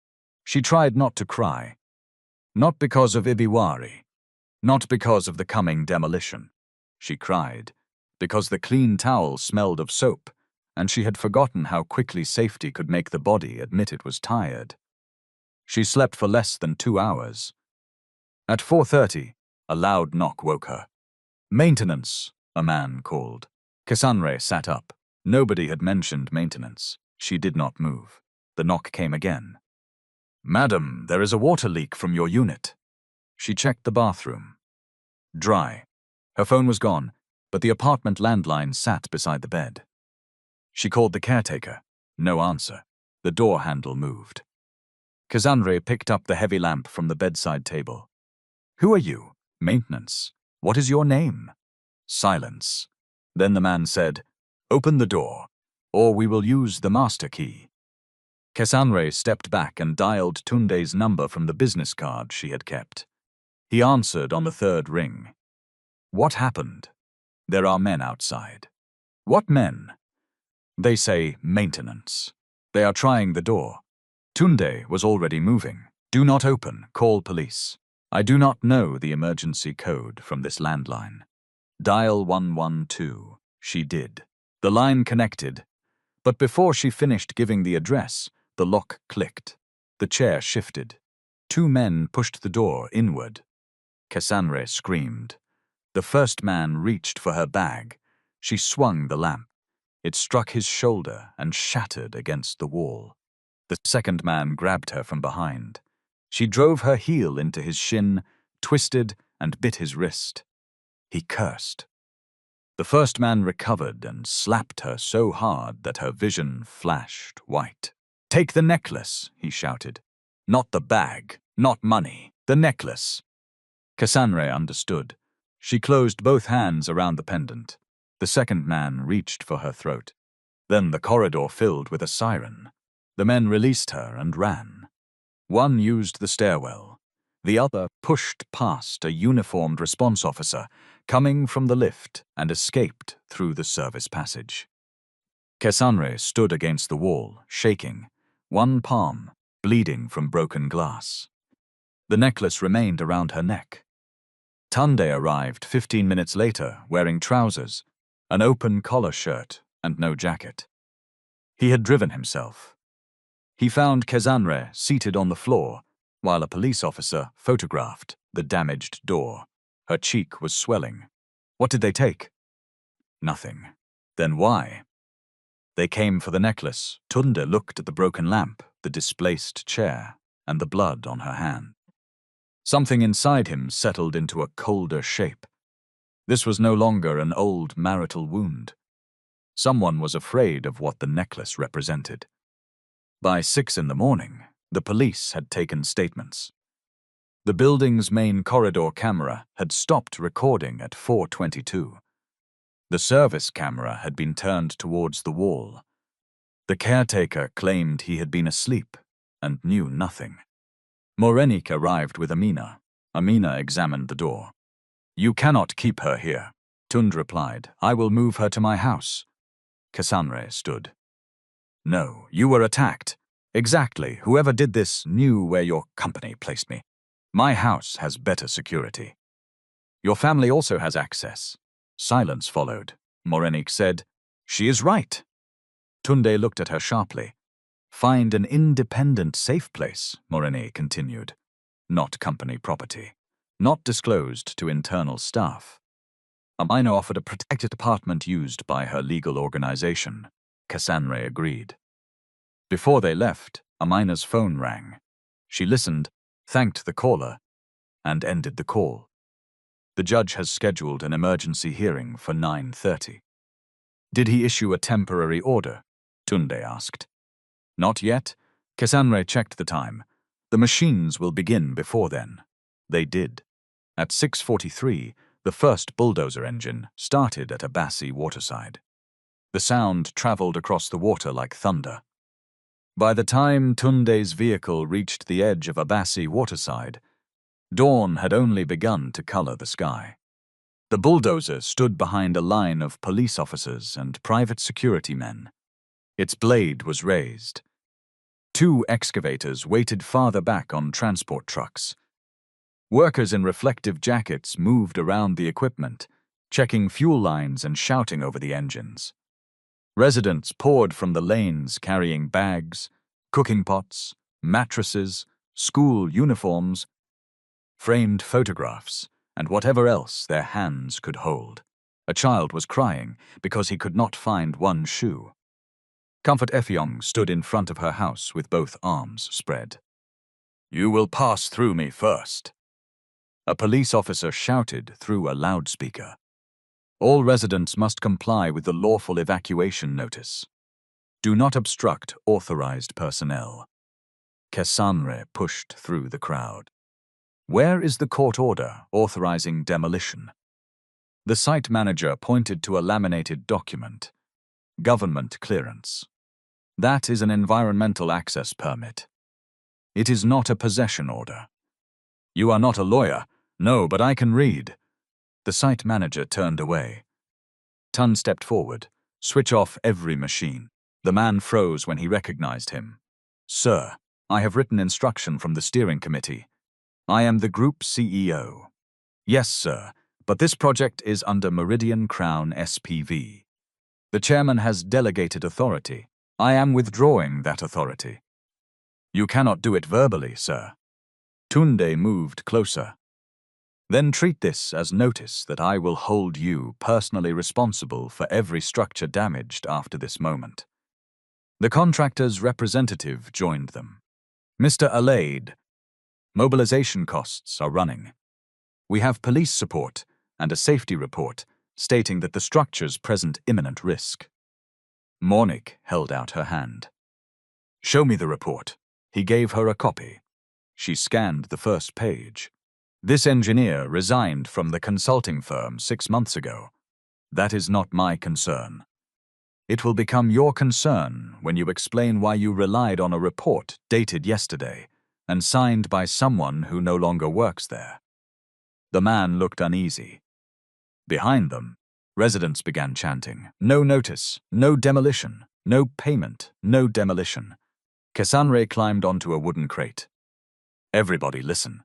She tried not to cry. Not because of Ibiwari. Not because of the coming demolition. She cried because the clean towel smelled of soap, and she had forgotten how quickly safety could make the body admit it was tired. She slept for less than 2 hours. At 4:30, a loud knock woke her. "Maintenance," a man called. Cassandre sat up. Nobody had mentioned maintenance. She did not move. The knock came again. "Madam, there is a water leak from your unit." She checked the bathroom. Dry. Her phone was gone, but the apartment landline sat beside the bed. She called the caretaker. No answer. The door handle moved. Cassandre picked up the heavy lamp from the bedside table. "Who are you?" "Maintenance." "What is your name?" Silence. Then the man said, "Open the door, or we will use the master key." Cassandre stepped back and dialed Tunde's number from the business card she had kept. He answered on the third ring. "What happened?" "There are men outside." "What men?" "They say maintenance. They are trying the door." Tunde was already moving. "Do not open. Call police." "I do not know the emergency code from this landline." "Dial 112. She did. The line connected, but before she finished giving the address, the lock clicked. The chair shifted. 2 men pushed the door inward. Cassandre screamed. The first man reached for her bag. She swung the lamp. It struck his shoulder and shattered against the wall. The second man grabbed her from behind. She drove her heel into his shin, twisted, and bit his wrist. He cursed. The first man recovered and slapped her so hard that her vision flashed white. "Take the necklace," he shouted. "Not the bag, not money, the necklace." Cassandre understood. She closed both hands around the pendant. The second man reached for her throat. Then the corridor filled with a siren. The men released her and ran. One used the stairwell. The other pushed past a uniformed response officer coming from the lift and escaped through the service passage. Cassandre stood against the wall, shaking, one palm bleeding from broken glass. The necklace remained around her neck. Tunde arrived 15 minutes later wearing trousers, an open collar shirt, and no jacket. He had driven himself. He found Cassandre seated on the floor while a police officer photographed the damaged door. Her cheek was swelling. "What did they take?" "Nothing." "Then why?" "They came for the necklace." Tunde looked at the broken lamp, the displaced chair, and the blood on her hand. Something inside him settled into a colder shape. This was no longer an old marital wound. Someone was afraid of what the necklace represented. By 6 in the morning, the police had taken statements. The building's main corridor camera had stopped recording at 4:22. The service camera had been turned towards the wall. The caretaker claimed he had been asleep and knew nothing. Morenik arrived with Amina. Amina examined the door. "You cannot keep her here," Tund replied. "I will move her to my house." Cassandre stood. "No, you were attacked." "Exactly. Whoever did this knew where your company placed me. My house has better security." "Your family also has access." Silence followed. Morenik said, "She is right." Tunde looked at her sharply. "Find an independent, safe place," Morenik continued. "Not company property. Not disclosed to internal staff." Amina offered a protected apartment used by her legal organization. Cassandre agreed. Before they left, Amina's phone rang. She listened, thanked the caller, and ended the call. "The judge has scheduled an emergency hearing for 9:30. "Did he issue a temporary order?" Tunde asked. "Not yet." Cassandre checked the time. "The machines will begin before then." They did. At 6:43, the first bulldozer engine started at Abassi waterside. The sound traveled across the water like thunder. By the time Tunde's vehicle reached the edge of Abassi waterside, Dawn had only begun to color the sky. The bulldozer stood behind a line of police officers and private security men. Its blade was raised. 2 excavators waited farther back on transport trucks. Workers in reflective jackets moved around the equipment, checking fuel lines and shouting over the engines. Residents poured from the lanes carrying bags, cooking pots, mattresses, school uniforms, framed photographs, and whatever else their hands could hold. A child was crying because he could not find one shoe. Comfort Effiong stood in front of her house with both arms spread. "You will pass through me first," a police officer shouted through a loudspeaker. All residents must comply with the lawful evacuation notice. Do not obstruct authorized personnel. Cassandre pushed through the crowd. Where is the court order authorizing demolition? The site manager pointed to a laminated document. Government clearance. That is an environmental access permit. It is not a possession order. You are not a lawyer. No, but I can read. The site manager turned away. Tun stepped forward. Switch off every machine. The man froze when he recognized him. Sir, I have written instruction from the steering committee. I am the group CEO. Yes, sir, but this project is under Meridian Crown SPV. The chairman has delegated authority. I am withdrawing that authority. You cannot do it verbally, sir. Tunde moved closer. Then treat this as notice that I will hold you personally responsible for every structure damaged after this moment. The contractor's representative joined them. Mr. Alaid, mobilization costs are running. We have police support and a safety report stating that the structures present imminent risk. Mornick held out her hand. Show me the report. He gave her a copy. She scanned the first page. This engineer resigned from the consulting firm 6 months ago. That is not my concern. It will become your concern when you explain why you relied on a report dated yesterday and signed by someone who no longer works there. The man looked uneasy. Behind them, residents began chanting, "No notice, no demolition, no payment, no demolition." Cassandre climbed onto a wooden crate. Everybody listen.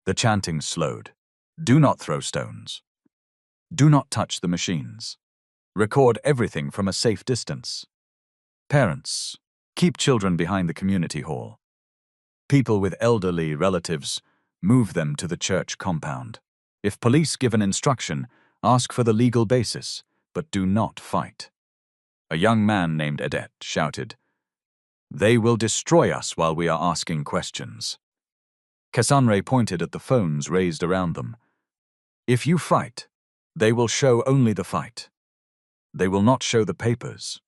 The chanting slowed. Do not throw stones. Do not touch the machines. Record everything from a safe distance. Parents, keep children behind the community hall. People with elderly relatives, move them to the church compound. If police give an instruction, ask for the legal basis, but do not fight. A young man named Edet shouted, "They will destroy us while we are asking questions." Cassandre pointed at the phones raised around them. If you fight, they will show only the fight. They will not show the papers.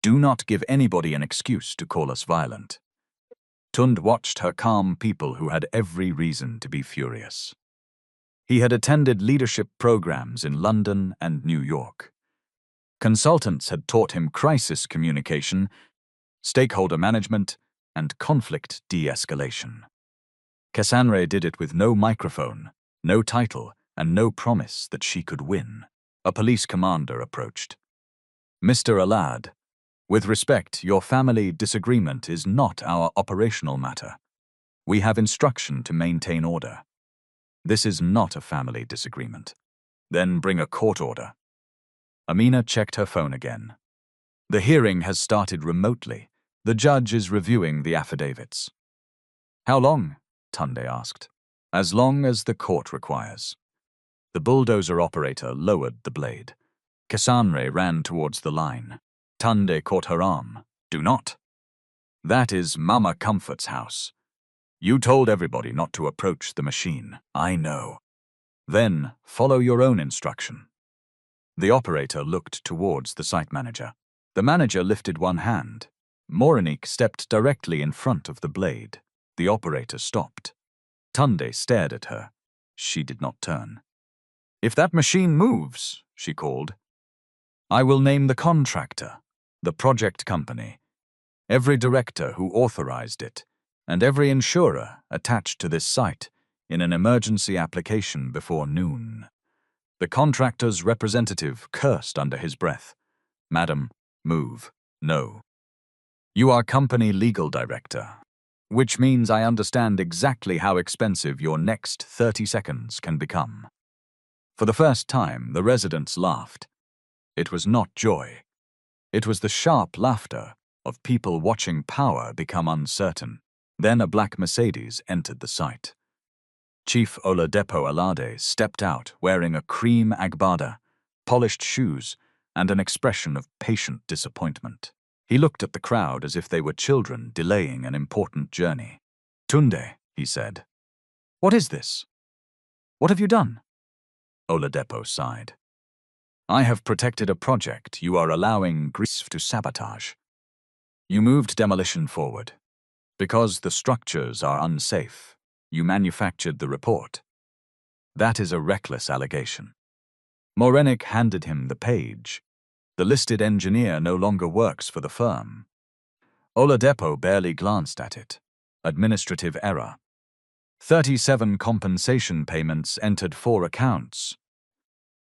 Do not give anybody an excuse to call us violent. Tund watched her calm people who had every reason to be furious. He had attended leadership programs in London and New York. Consultants had taught him crisis communication, stakeholder management, and conflict de-escalation. Cassandre did it with no microphone, no title, and no promise that she could win. A police commander approached. Mr. Alad, with respect, your family disagreement is not our operational matter. We have instruction to maintain order. This is not a family disagreement. Then bring a court order. Amina checked her phone again. The hearing has started remotely. The judge is reviewing the affidavits. How long? Tunde asked. As long as the court requires. The bulldozer operator lowered the blade. Cassandre ran towards the line. Tunde caught her arm. Do not. That is Mama Comfort's house. You told everybody not to approach the machine. I know. Then follow your own instruction. The operator looked towards the site manager. The manager lifted one hand. Morinik stepped directly in front of the blade. The operator stopped. Tunde stared at her. She did not turn. If that machine moves, she called, I will name the contractor, the project company, every director who authorized it, and every insurer attached to this site, in an emergency application before noon. The contractor's representative cursed under his breath. "Madam, move. No. You are company legal director, which means I understand exactly how expensive your next 30 seconds can become." For the first time, the residents laughed. It was not joy. It was the sharp laughter of people watching power become uncertain. Then a black Mercedes entered the site. Chief Oladipo Alade stepped out wearing a cream agbada, polished shoes, and an expression of patient disappointment. He looked at the crowd as if they were children delaying an important journey. "Tunde," he said. "What is this? What have you done?" Oladipo sighed. "I have protected a project you are allowing Greece to sabotage. You moved demolition forward. Because the structures are unsafe, you manufactured the report. That is a reckless allegation." Morenik handed him the page. The listed engineer no longer works for the firm. Oladipo barely glanced at it. Administrative error. 37 compensation payments entered 4 accounts.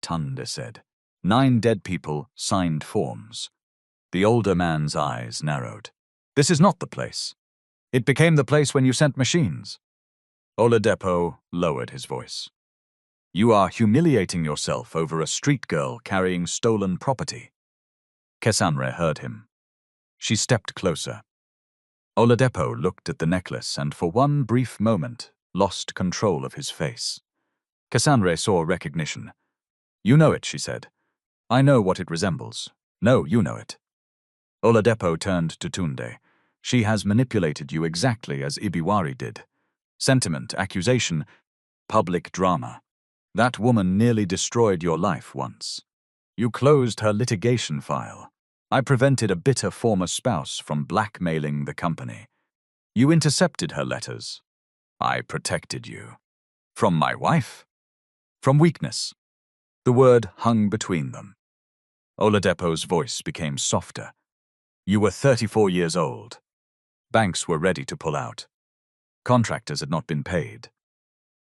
Tunde said. 9 dead people signed forms. The older man's eyes narrowed. "This is not the place. It became the place when you sent machines." Oladipo lowered his voice. "You are humiliating yourself over a street girl carrying stolen property." Cassandra heard him. She stepped closer. Oladipo looked at the necklace and for one brief moment lost control of his face. Cassandra saw recognition. "You know it," she said. "I know what it resembles. No, you know it." Oladipo turned to Tunde. "She has manipulated you exactly as Ibiwari did. Sentiment, accusation, public drama. That woman nearly destroyed your life once. You closed her litigation file. I prevented a bitter former spouse from blackmailing the company. You intercepted her letters. I protected you. From my wife? From weakness." The word hung between them. Oladipo's voice became softer. "You were 34 years old. Banks were ready to pull out. Contractors had not been paid.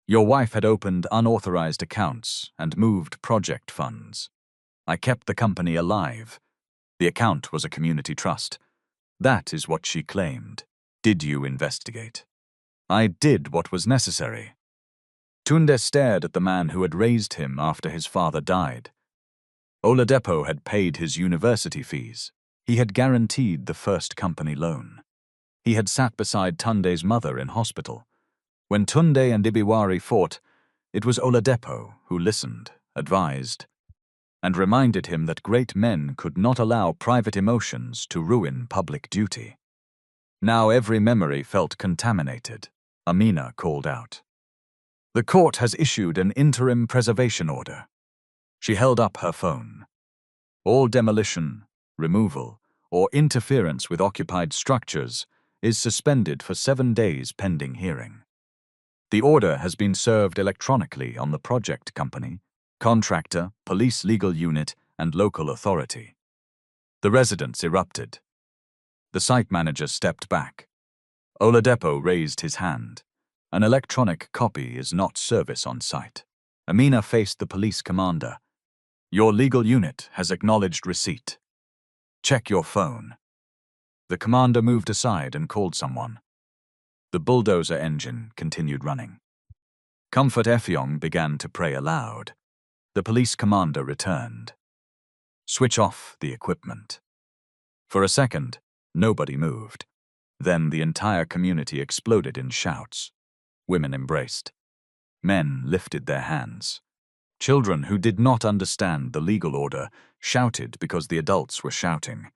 Your wife had opened unauthorized accounts and moved project funds. I kept the company alive. The account was a community trust. That is what she claimed. Did you investigate?" "I did what was necessary." Tunde stared at the man who had raised him after his father died. Oladipo had paid his university fees. He had guaranteed the first company loan. He had sat beside Tunde's mother in hospital. When Tunde and Ibiwari fought, it was Oladipo who listened, advised, and reminded him that great men could not allow private emotions to ruin public duty. Now every memory felt contaminated. Amina called out. "The court has issued an interim preservation order." She held up her phone. "All demolition, removal, or interference with occupied structures is suspended for 7 days pending hearing. The order has been served electronically on the project company, contractor, police legal unit, and local authority." The residents erupted. The site manager stepped back. Oladipo raised his hand. "An electronic copy is not service on site." Amina faced the police commander. "Your legal unit has acknowledged receipt. Check your phone." The commander moved aside and called someone. The bulldozer engine continued running. Comfort Effiong began to pray aloud. The police commander returned. "Switch off the equipment." For a second, nobody moved. Then the entire community exploded in shouts. Women embraced. Men lifted their hands. Children who did not understand the legal order shouted because the adults were shouting.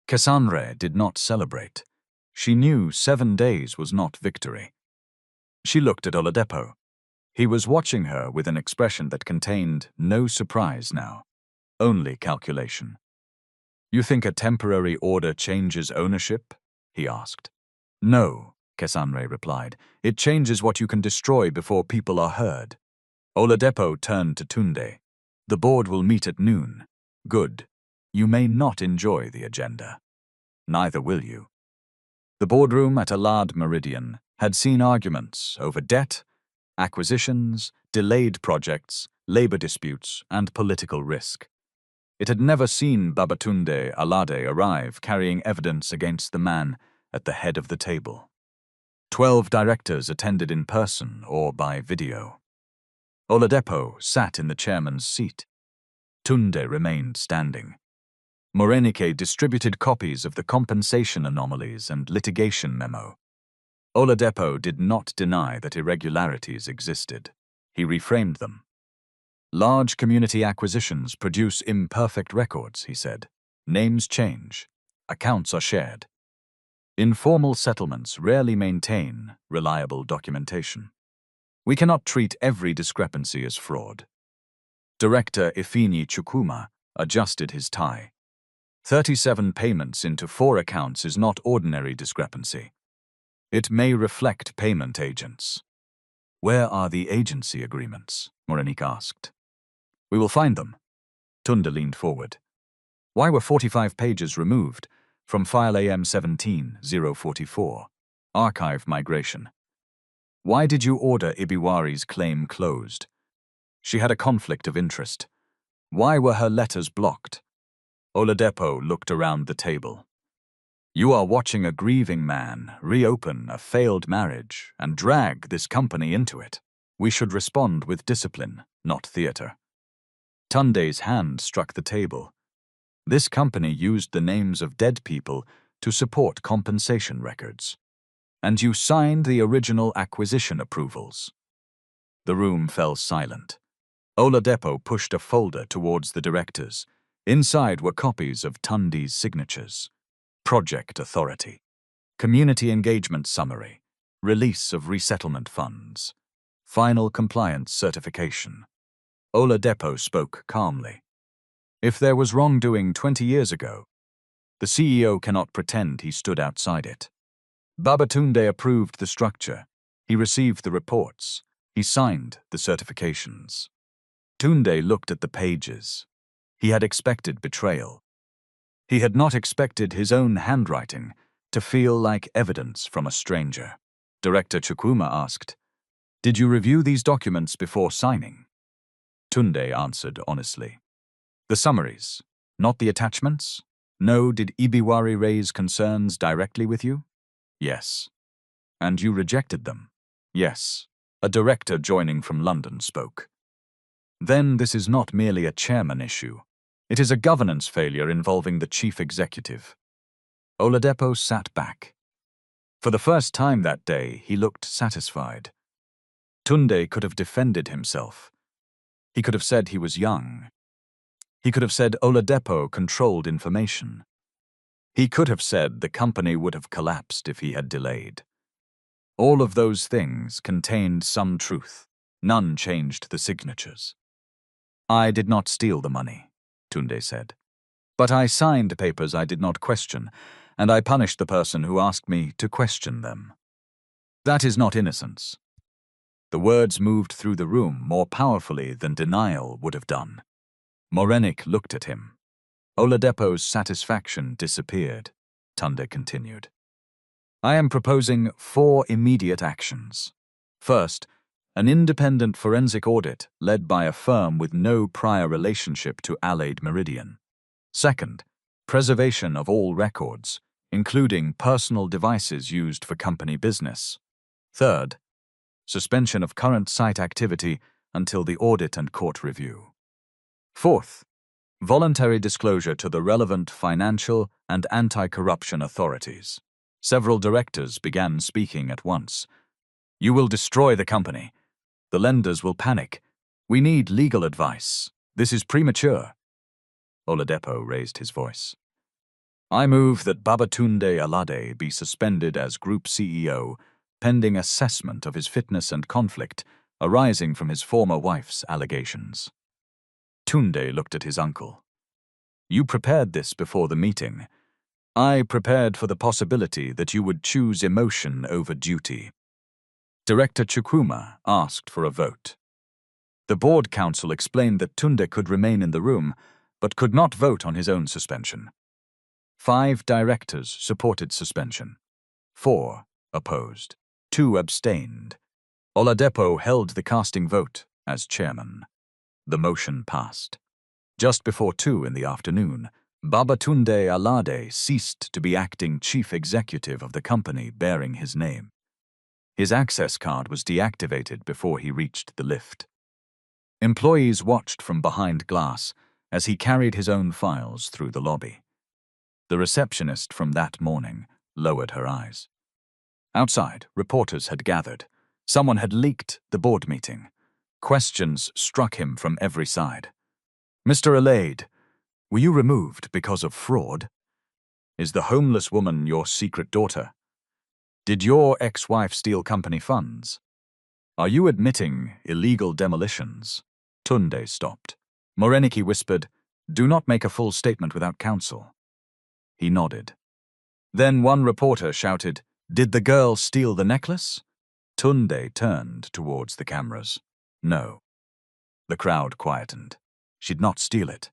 Cassandra did not celebrate. She knew 7 days was not victory. She looked at Oladipo. He was watching her with an expression that contained no surprise now, only calculation. "You think a temporary order changes ownership?" he asked. "No," Cassandra replied. "It changes what you can destroy before people are heard." Oladipo turned to Tunde. "The board will meet at noon." "Good. You may not enjoy the agenda. Neither will you." The boardroom at Alad Meridian had seen arguments over debt, acquisitions, delayed projects, labor disputes, and political risk. It had never seen Babatunde Alade arrive carrying evidence against the man at the head of the table. 12 directors attended in person or by video. Oladipo sat in the chairman's seat. Tunde remained standing. Morenike distributed copies of the compensation anomalies and litigation memo. Oladipo did not deny that irregularities existed. He reframed them. Large community acquisitions produce imperfect records, he said. Names change. Accounts are shared. Informal settlements rarely maintain reliable documentation. We cannot treat every discrepancy as fraud. Director Ifeanyi Chukwuma adjusted his tie. 37 payments into 4 accounts is not ordinary discrepancy. It may reflect payment agents. Where are the agency agreements? Morenike asked. We will find them. Tunde leaned forward. Why were 45 pages removed from file AM 17-044, archive migration? Why did you order Ibiwari's claim closed? She had a conflict of interest. Why were her letters blocked? Oladipo looked around the table. You are watching a grieving man reopen a failed marriage and drag this company into it. We should respond with discipline, not theater. Tunde's hand struck the table. This company used the names of dead people to support compensation records. And you signed the original acquisition approvals. The room fell silent. Oladipo pushed a folder towards the directors. Inside were copies of Tunde's signatures. Project Authority. Community Engagement Summary. Release of Resettlement Funds. Final Compliance Certification. Oladipo spoke calmly. If there was wrongdoing 20 years ago, the CEO cannot pretend he stood outside it. Babatunde approved the structure. He received the reports. He signed the certifications. Tunde looked at the pages. He had expected betrayal. He had not expected his own handwriting to feel like evidence from a stranger. Director Chukwuma asked, "Did you review these documents before signing?" Tunde answered honestly. The summaries, not the attachments? No, did Ibiwari raise concerns directly with you? Yes. And you rejected them? Yes. A director joining from London spoke. Then this is not merely a chairman issue. It is a governance failure involving the chief executive. Oladipo sat back. For the first time that day, he looked satisfied. Tunde could have defended himself. He could have said he was young. He could have said Oladipo controlled information. He could have said the company would have collapsed if he had delayed. All of those things contained some truth. None changed the signatures. I did not steal the money, Tunde said. But I signed papers I did not question, and I punished the person who asked me to question them. That is not innocence. The words moved through the room more powerfully than denial would have done. Morenike looked at him. Oladipo's satisfaction disappeared. Tunde continued. I am proposing 4 immediate actions. First, an independent forensic audit led by a firm with no prior relationship to Allied Meridian. Second, preservation of all records, including personal devices used for company business. Third, suspension of current site activity until the audit and court review. Fourth, voluntary disclosure to the relevant financial and anti-corruption authorities. Several directors began speaking at once. You will destroy the company. The lenders will panic. We need legal advice. This is premature. Oladipo raised his voice. I move that Babatunde Alade be suspended as Group CEO pending assessment of his fitness and conflict arising from his former wife's allegations. Tunde looked at his uncle. You prepared this before the meeting. I prepared for the possibility that you would choose emotion over duty. Director Chukwuma asked for a vote. The board council explained that Tunde could remain in the room, but could not vote on his own suspension. 5 directors supported suspension. 4 opposed. 2 abstained. Oladipo held the casting vote as chairman. The motion passed. Just before 2 in the afternoon, Babatunde Alade ceased to be acting chief executive of the company bearing his name. His access card was deactivated before he reached the lift. Employees watched from behind glass as he carried his own files through the lobby. The receptionist from that morning lowered her eyes. Outside, reporters had gathered. Someone had leaked the board meeting. Questions struck him from every side. "Mr. Alade, were you removed because of fraud? Is the homeless woman your secret daughter? Did your ex-wife steal company funds? Are you admitting illegal demolitions?" Tunde stopped. Moreniki whispered, "Do not make a full statement without counsel." He nodded. Then one reporter shouted, "Did the girl steal the necklace?" Tunde turned towards the cameras. "No." The crowd quietened. "She'd not steal it.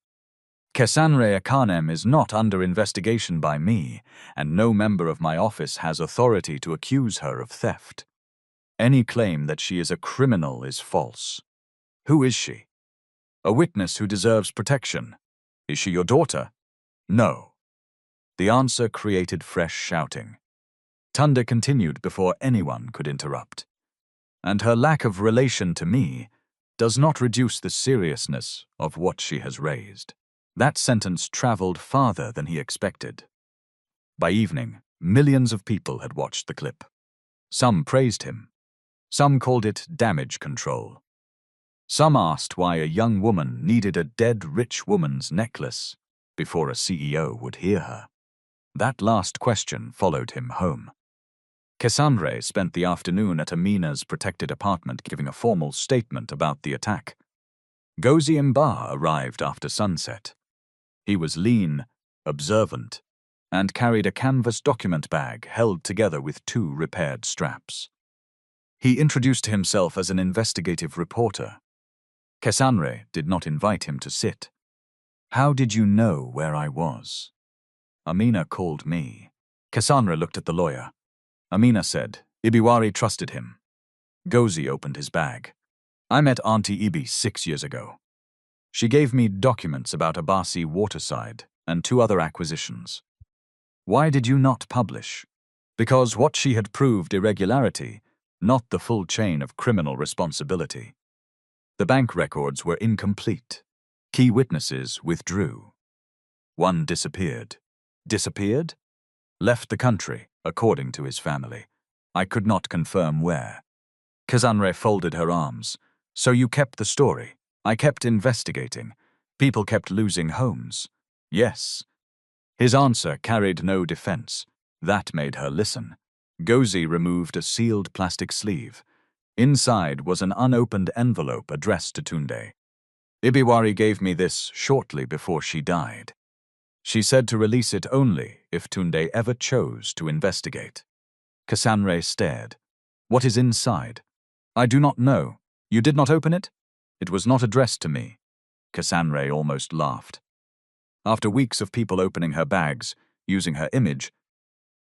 Kesanre Akanem is not under investigation by me, and no member of my office has authority to accuse her of theft. Any claim that she is a criminal is false. Who is she? A witness who deserves protection. Is she your daughter? No." The answer created fresh shouting. Tunde continued before anyone could interrupt. "And her lack of relation to me does not reduce the seriousness of what she has raised." That sentence traveled farther than he expected. By evening, millions of people had watched the clip. Some praised him. Some called it damage control. Some asked why a young woman needed a dead rich woman's necklace before a CEO would hear her. That last question followed him home. Kesanre spent the afternoon at Amina's protected apartment giving a formal statement about the attack. Gozi Mba arrived after sunset. He was lean, observant, and carried a canvas document bag held together with 2 repaired straps. He introduced himself as an investigative reporter. Kesanre did not invite him to sit. "How did you know where I was?" "Amina called me." Kesanre looked at the lawyer. Amina said, "Ibiwari trusted him." Gozi opened his bag. "I met Auntie Ibi 6 years ago. She gave me documents about Abasi Waterside and 2 other acquisitions. Why did you not publish?" "Because what she had proved irregularity, not the full chain of criminal responsibility. The bank records were incomplete. Key witnesses withdrew. One disappeared." "Disappeared?" "Left the country, according to his family. I could not confirm where." Kesanre folded her arms. "So you kept the story. I kept investigating. People kept losing homes." "Yes." His answer carried no defense. That made her listen. Gozi removed a sealed plastic sleeve. Inside was an unopened envelope addressed to Tunde. "Ibiwari gave me this shortly before she died. She said to release it only if Tunde ever chose to investigate." Kesanre stared. "What is inside?" "I do not know. You did not open it?" "It was not addressed to me." Kesanre almost laughed. After weeks of people opening her bags, using her image,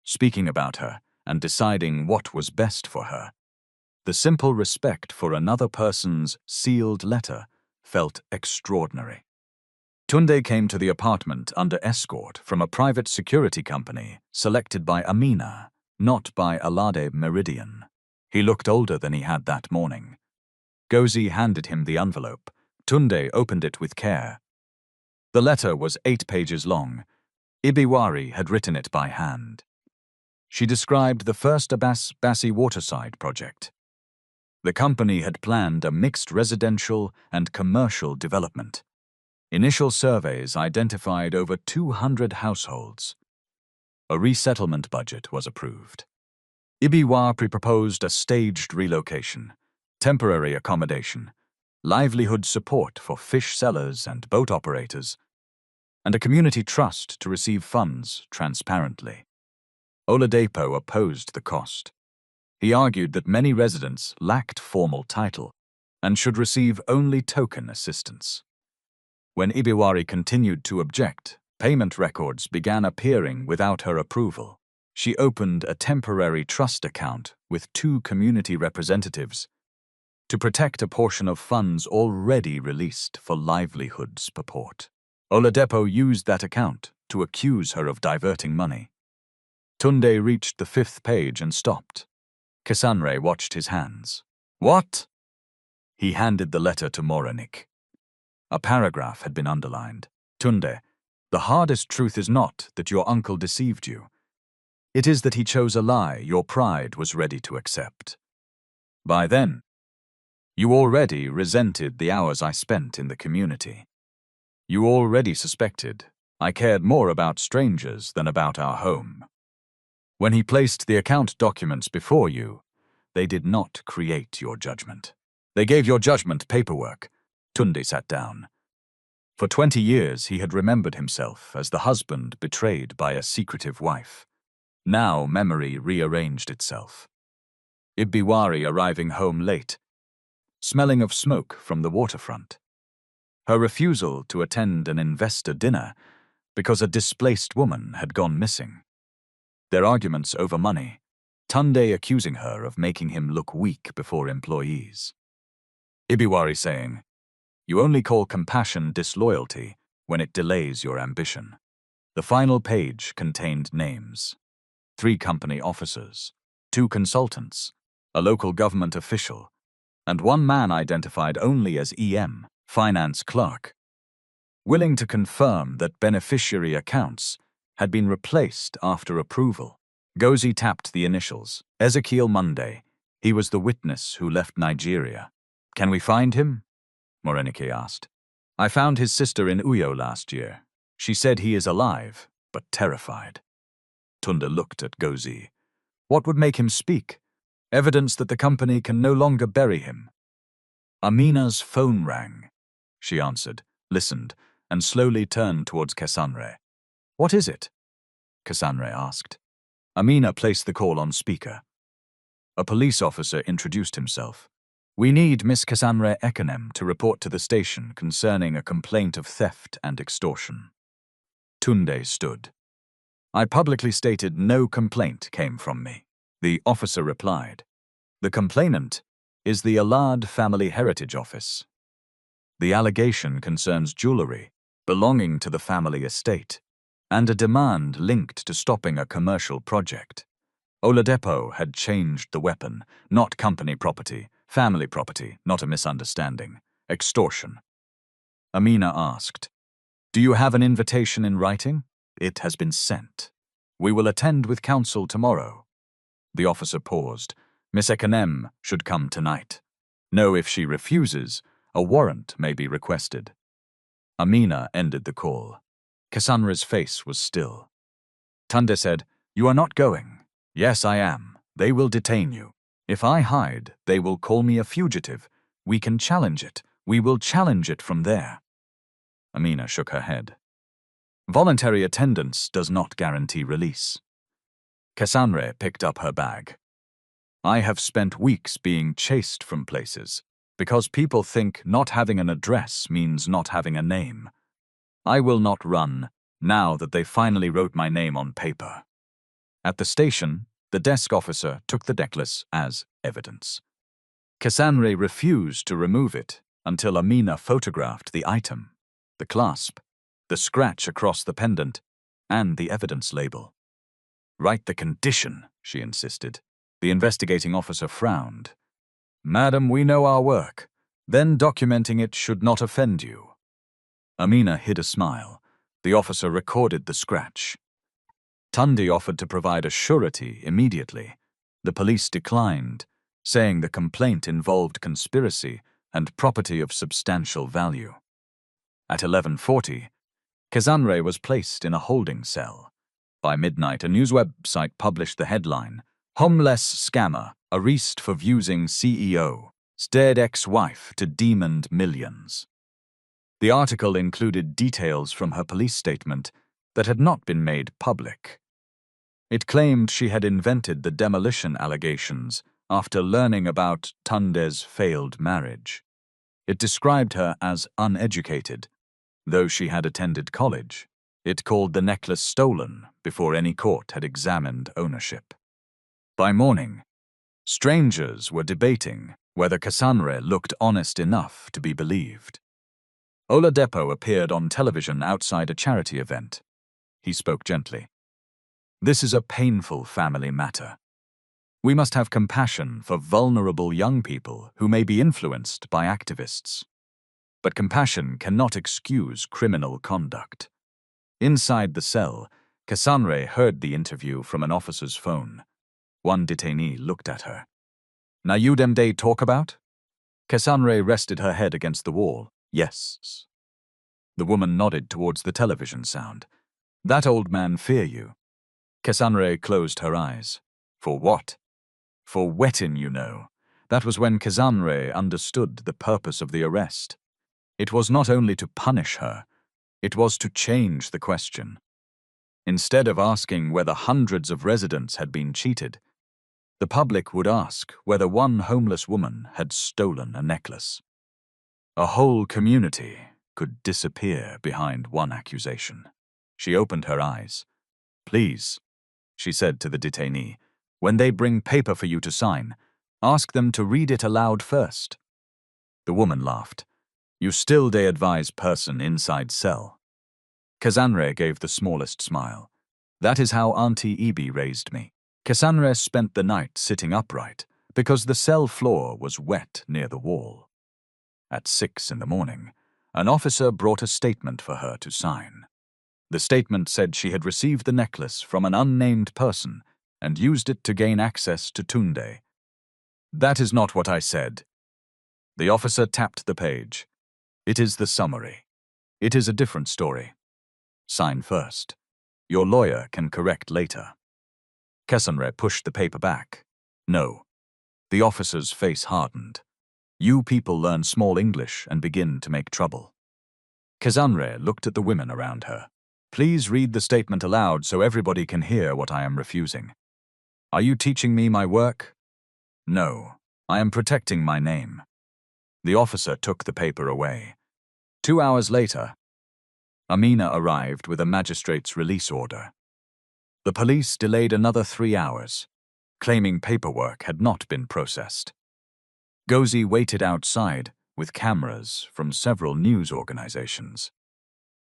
speaking about her, and deciding what was best for her, the simple respect for another person's sealed letter felt extraordinary. Tunde came to the apartment under escort from a private security company selected by Amina, not by Alade Meridian. He looked older than he had that morning. Gozi handed him the envelope. Tunde opened it with care. The letter was 8 pages long. Ibiwari had written it by hand. She described the first Abasi Waterside project. The company had planned a mixed residential and commercial development. Initial surveys identified over 200 households. A resettlement budget was approved. Ibiwari proposed a staged relocation, temporary accommodation, livelihood support for fish sellers and boat operators, and a community trust to receive funds transparently. Oladipo opposed the cost. He argued that many residents lacked formal title and should receive only token assistance. When Ibiwari continued to object, payment records began appearing without her approval. She opened a temporary trust account with 2 community representatives to protect a portion of funds already released for livelihoods purport. Oladipo used that account to accuse her of diverting money. Tunde reached the 5th page and stopped. Cassandre watched his hands. What? He handed the letter to Moranik. A paragraph had been underlined. Tunde, the hardest truth is not that your uncle deceived you. It is that he chose a lie your pride was ready to accept. By then, you already resented the hours I spent in the community. You already suspected I cared more about strangers than about our home. When he placed the account documents before you, they did not create your judgment. They gave your judgment paperwork. Tunde sat down. For 20 years he had remembered himself as the husband betrayed by a secretive wife. Now memory rearranged itself. Ibiwari arriving home late, smelling of smoke from the waterfront. Her refusal to attend an investor dinner because a displaced woman had gone missing. Their arguments over money, Tunde accusing her of making him look weak before employees. Ibiwari saying, "You only call compassion disloyalty when it delays your ambition." The final page contained names. 3 company officers, 2 consultants, a local government official, and 1 man identified only as EM, finance clerk, willing to confirm that beneficiary accounts had been replaced after approval. Gozi tapped the initials. Ezekiel Monday. He was the witness who left Nigeria. Can we find him? Morenike asked. I found his sister in Uyo last year. She said he is alive, but terrified. Tunde looked at Gozi. What would make him speak? Evidence that the company can no longer bury him. Amina's phone rang. She answered, listened, and slowly turned towards Cassandre. What is it? Cassandre asked. Amina placed the call on speaker. A police officer introduced himself. We need Miss Cassandre Ekanem to report to the station concerning a complaint of theft and extortion. Tunde stood. I publicly stated no complaint came from me. The officer replied. The complainant is the Alad Family Heritage Office. The allegation concerns jewelry belonging to the family estate and a demand linked to stopping a commercial project. Oladipo had changed the weapon, not company property, family property, not a misunderstanding, extortion. Amina asked, Do you have an invitation in writing? It has been sent. We will attend with counsel tomorrow. The officer paused. Miss Ekanem should come tonight. No, if she refuses, a warrant may be requested. Amina ended the call. Cassandre's face was still. Tunde said, You are not going. Yes, I am. They will detain you. If I hide, they will call me a fugitive. We can challenge it. We will challenge it from there. Amina shook her head. Voluntary attendance does not guarantee release. Cassandre picked up her bag. I have spent weeks being chased from places because people think not having an address means not having a name. I will not run now that they finally wrote my name on paper. At the station, the desk officer took the necklace as evidence. Cassandre refused to remove it until Amina photographed the item, the clasp, the scratch across the pendant, and the evidence label. Write the condition, she insisted. The investigating officer frowned. Madam, we know our work. Then documenting it should not offend you. Amina hid a smile. The officer recorded the scratch. Tunde offered to provide a surety immediately. The police declined, saying the complaint involved conspiracy and property of substantial value. At 11:40, Cassandre was placed in a holding cell. By midnight, a news website published the headline, Homeless Scammer, Arrest for Using CEO, Stared Ex-Wife to Demon Millions. The article included details from her police statement that had not been made public. It claimed she had invented the demolition allegations after learning about Tunde's failed marriage. It described her as uneducated, though she had attended college. It called the necklace stolen before any court had examined ownership. By morning, strangers were debating whether Cassandre looked honest enough to be believed. Oladipo appeared on television outside a charity event. He spoke gently. This is a painful family matter. We must have compassion for vulnerable young people who may be influenced by activists. But compassion cannot excuse criminal conduct. Inside the cell, Cassandre heard the interview from an officer's phone. One detainee looked at her. "Na you dem dey talk about?" Cassandre rested her head against the wall. "Yes." The woman nodded towards the television sound. "That old man fear you." Cassandre closed her eyes. "For what?" "For wetting, you know." That was when Cassandre understood the purpose of the arrest. It was not only to punish her, it was to change the question. Instead of asking whether hundreds of residents had been cheated, the public would ask whether one homeless woman had stolen a necklace. A whole community could disappear behind one accusation. She opened her eyes. "Please," she said to the detainee, "when they bring paper for you to sign, ask them to read it aloud first." The woman laughed. "You still dey advise person inside cell." Cassandre gave the smallest smile. "That is how Auntie Ibi raised me." Cassandre spent the night sitting upright because the cell floor was wet near the wall. At 6 in the morning, an officer brought a statement for her to sign. The statement said she had received the necklace from an unnamed person and used it to gain access to Tunde. "That is not what I said." The officer tapped the page. "It is the summary. It is a different story. Sign first. Your lawyer can correct later." Cassandre pushed the paper back. "No." The officer's face hardened. "You people learn small English and begin to make trouble." Cassandre looked at the women around her. "Please read the statement aloud so everybody can hear what I am refusing." "Are you teaching me my work?" "No, I am protecting my name." The officer took the paper away. 2 hours later, Amina arrived with a magistrate's release order. The police delayed another 3 hours, claiming paperwork had not been processed. Gozi waited outside with cameras from several news organizations.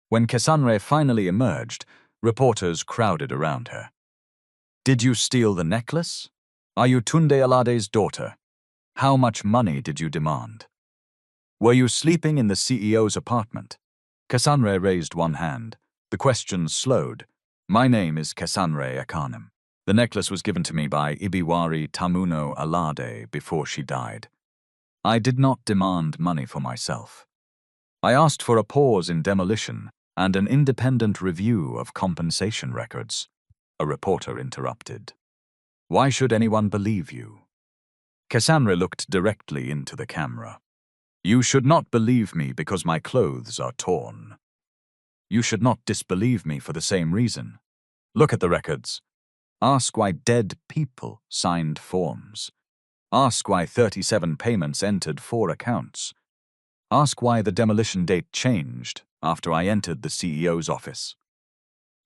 When Cassandre finally emerged, reporters crowded around her. "Did you steal the necklace? Are you Tunde Alade's daughter? How much money did you demand? Were you sleeping in the CEO's apartment?" Cassandre raised one hand. The questions slowed. "My name is Cassandre Akanem. The necklace was given to me by Ibiwari Tamuno Alade before she died. I did not demand money for myself. I asked for a pause in demolition and an independent review of compensation records." A reporter interrupted. "Why should anyone believe you?" Cassandre looked directly into the camera. "You should not believe me because my clothes are torn. You should not disbelieve me for the same reason. Look at the records. Ask why dead people signed forms. Ask why 37 payments entered 4 accounts. Ask why the demolition date changed after I entered the CEO's office."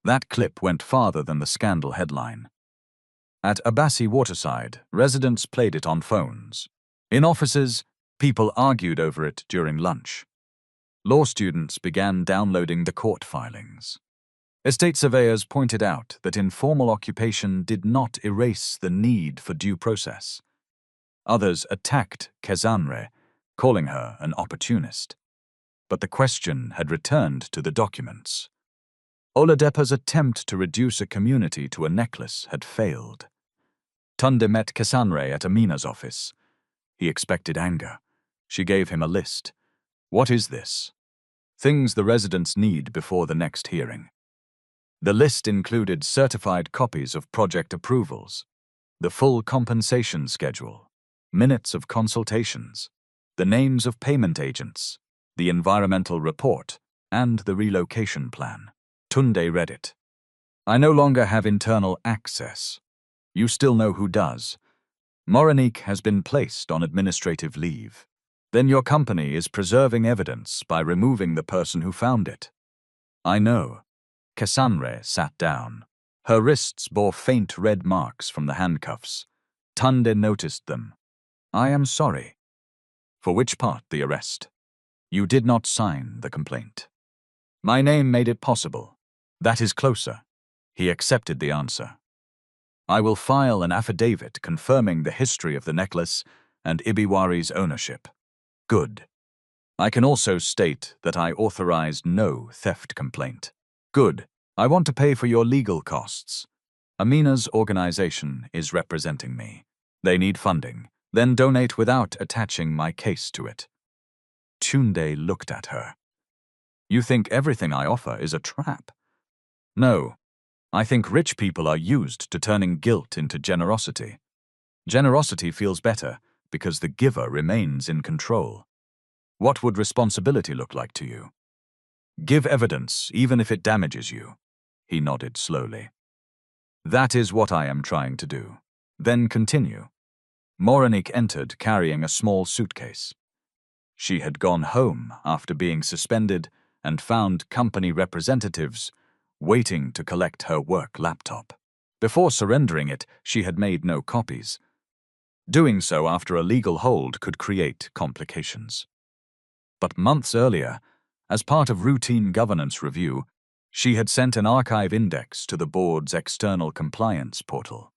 That clip went farther than the scandal headline. At Abassi Waterside, residents played it on phones. In offices, people argued over it during lunch. Law students began downloading the court filings. Estate surveyors pointed out that informal occupation did not erase the need for due process. Others attacked Cassandre, calling her an opportunist. But the question had returned to the documents. Oladepo's attempt to reduce a community to a necklace had failed. Tunde met Cassandre at Amina's office. He expected anger. She gave him a list. "What is this?" "Things the residents need before the next hearing." The list included certified copies of project approvals, the full compensation schedule, minutes of consultations, the names of payment agents, the environmental report, and the relocation plan. Tunde read it. "I no longer have internal access. You still know who does. Moronique has been placed on administrative leave. Then your company is preserving evidence by removing the person who found it." "I know." Cassandre sat down. Her wrists bore faint red marks from the handcuffs. Tunde noticed them. "I am sorry." For which part the arrest? You did not sign the complaint. My name made it possible. That is closer. He accepted the answer. I will file an affidavit confirming the history of the necklace and Ibiwari's ownership. Good. I can also state that I authorized no theft complaint. Good. I want to pay for your legal costs. Amina's organization is representing me. They need funding. Then donate without attaching my case to it. Tunde looked at her. You think everything I offer is a trap? No. I think rich people are used to turning guilt into generosity. Generosity feels better because the giver remains in control. What would responsibility look like to you? Give evidence, even if it damages you. He nodded slowly. That is what I am trying to do. Then continue. Moranik entered carrying a small suitcase. She had gone home after being suspended and found company representatives waiting to collect her work laptop. Before surrendering it, she had made no copies. Doing so after a legal hold could create complications. But months earlier, as part of routine governance review, she had sent an archive index to the board's external compliance portal.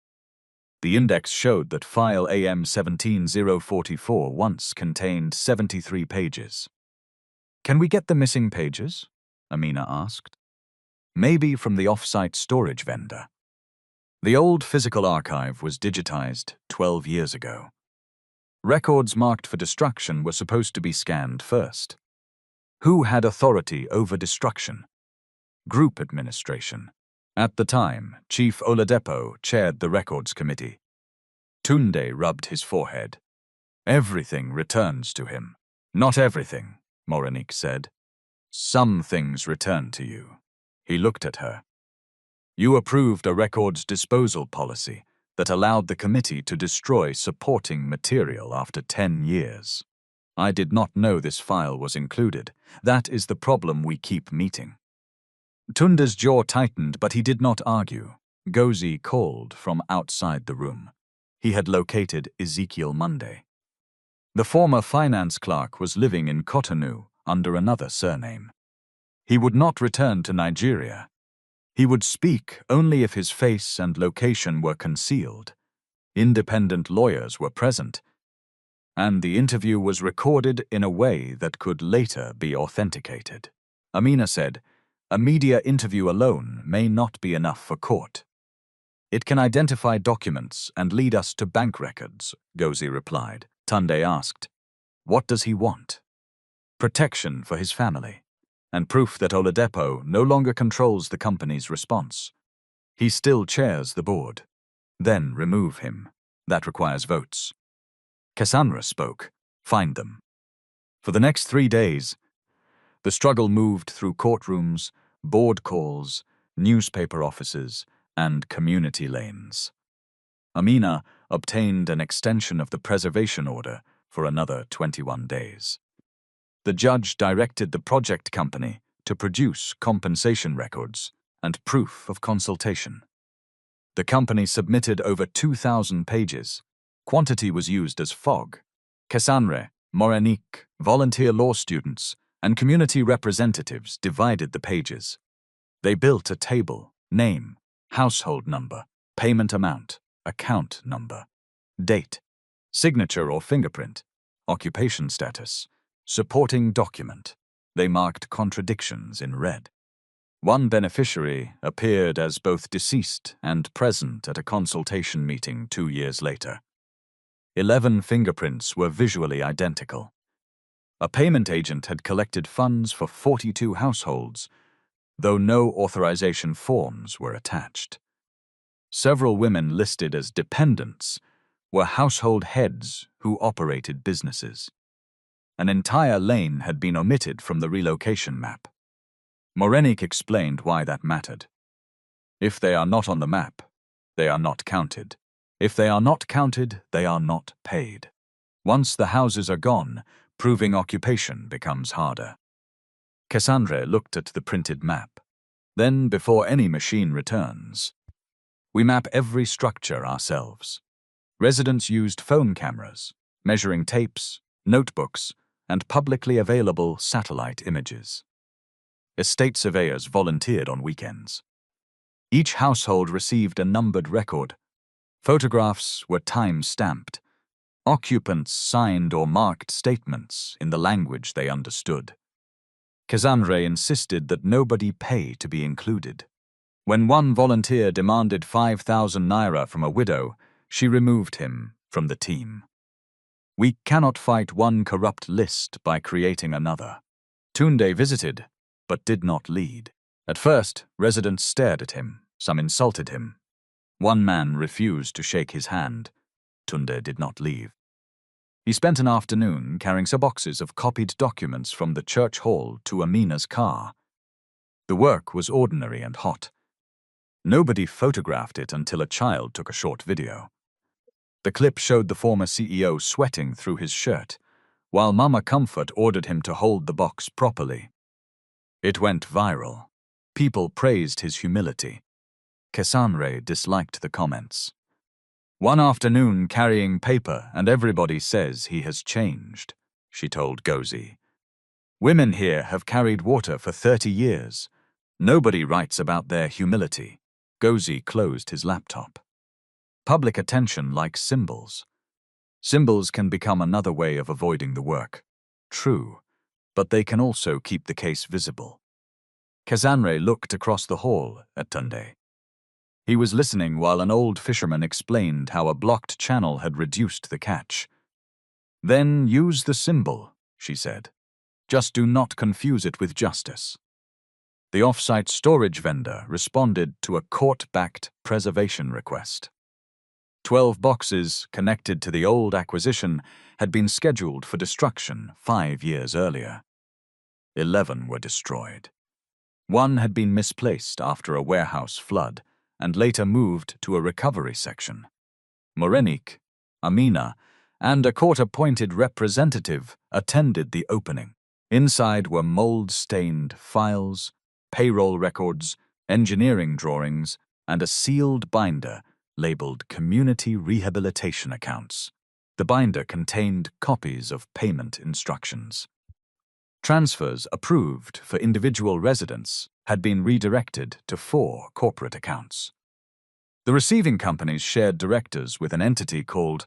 The index showed that file AM 17044 once contained 73 pages. Can we get the missing pages? Amina asked. Maybe from the off-site storage vendor. The old physical archive was digitized 12 years ago. Records marked for destruction were supposed to be scanned first. Who had authority over destruction? Group administration. At the time, Chief Oladepo chaired the records committee. Tunde rubbed his forehead. Everything returns to him. Not everything, Moranik said. Some things return to you. He looked at her. You approved a records disposal policy that allowed the committee to destroy supporting material after 10 years. I did not know this file was included. That is the problem we keep meeting. Tunde's jaw tightened, but he did not argue. Gozi called from outside the room. He had located Ezekiel Monday. The former finance clerk was living in Cotonou under another surname. He would not return to Nigeria. He would speak only if his face and location were concealed. Independent lawyers were present, and the interview was recorded in a way that could later be authenticated. Amina said, a media interview alone may not be enough for court. It can identify documents and lead us to bank records, Gozi replied. Tunde asked, what does he want? Protection for his family, and proof that Oladepo no longer controls the company's response. He still chairs the board. Then remove him. That requires votes. Cassandra spoke. Find them. For the next 3 days, the struggle moved through courtrooms, board calls, newspaper offices, and community lanes. Amina obtained an extension of the preservation order for another 21 days. The judge directed the project company to produce compensation records and proof of consultation. The company submitted over 2,000 pages. Quantity was used as fog. Cassandra, Moranik, volunteer law students, and community representatives divided the pages. They built a table: name, household number, payment amount, account number, date, signature or fingerprint, occupation status, supporting document. They marked contradictions in red. One beneficiary appeared as both deceased and present at a consultation meeting 2 years later. 11 fingerprints were visually identical. A payment agent had collected funds for 42 households, though no authorization forms were attached. Several women listed as dependents were household heads who operated businesses. An entire lane had been omitted from the relocation map. Moranik explained why that mattered. If they are not on the map, they are not counted. If they are not counted, they are not paid. Once the houses are gone, proving occupation becomes harder. Cassandra looked at the printed map. Then, before any machine returns, we map every structure ourselves. Residents used phone cameras, measuring tapes, notebooks, and publicly available satellite images. Estate surveyors volunteered on weekends. Each household received a numbered record. Photographs were time-stamped. Occupants signed or marked statements in the language they understood. Cassandre insisted that nobody pay to be included. When one volunteer demanded 5,000 naira from a widow, she removed him from the team. We cannot fight one corrupt list by creating another. Tunde visited, but did not lead. At first, residents stared at him. Some insulted him. One man refused to shake his hand. Tunde did not leave. He spent an afternoon carrying some boxes of copied documents from the church hall to Amina's car. The work was ordinary and hot. Nobody photographed it until a child took a short video. The clip showed the former CEO sweating through his shirt, while Mama Comfort ordered him to hold the box properly. It went viral. People praised his humility. Cassandre disliked the comments. One afternoon carrying paper and everybody says he has changed, she told Gozi. Women here have carried water for 30 years. Nobody writes about their humility. Gozi closed his laptop. Public attention likes symbols. Symbols can become another way of avoiding the work. True, but they can also keep the case visible. Cassandre looked across the hall at Tunde. He was listening while an old fisherman explained how a blocked channel had reduced the catch. Then use the symbol, she said. Just do not confuse it with justice. The off-site storage vendor responded to a court-backed preservation request. 12 boxes connected to the old acquisition had been scheduled for destruction 5 years earlier. 11 were destroyed. One had been misplaced after a warehouse flood and later moved to a recovery section. Morenik, Amina, and a court-appointed representative attended the opening. Inside were mold-stained files, payroll records, engineering drawings, and a sealed binder labeled Community Rehabilitation Accounts. The binder contained copies of payment instructions. Transfers approved for individual residents had been redirected to 4 corporate accounts. The receiving companies shared directors with an entity called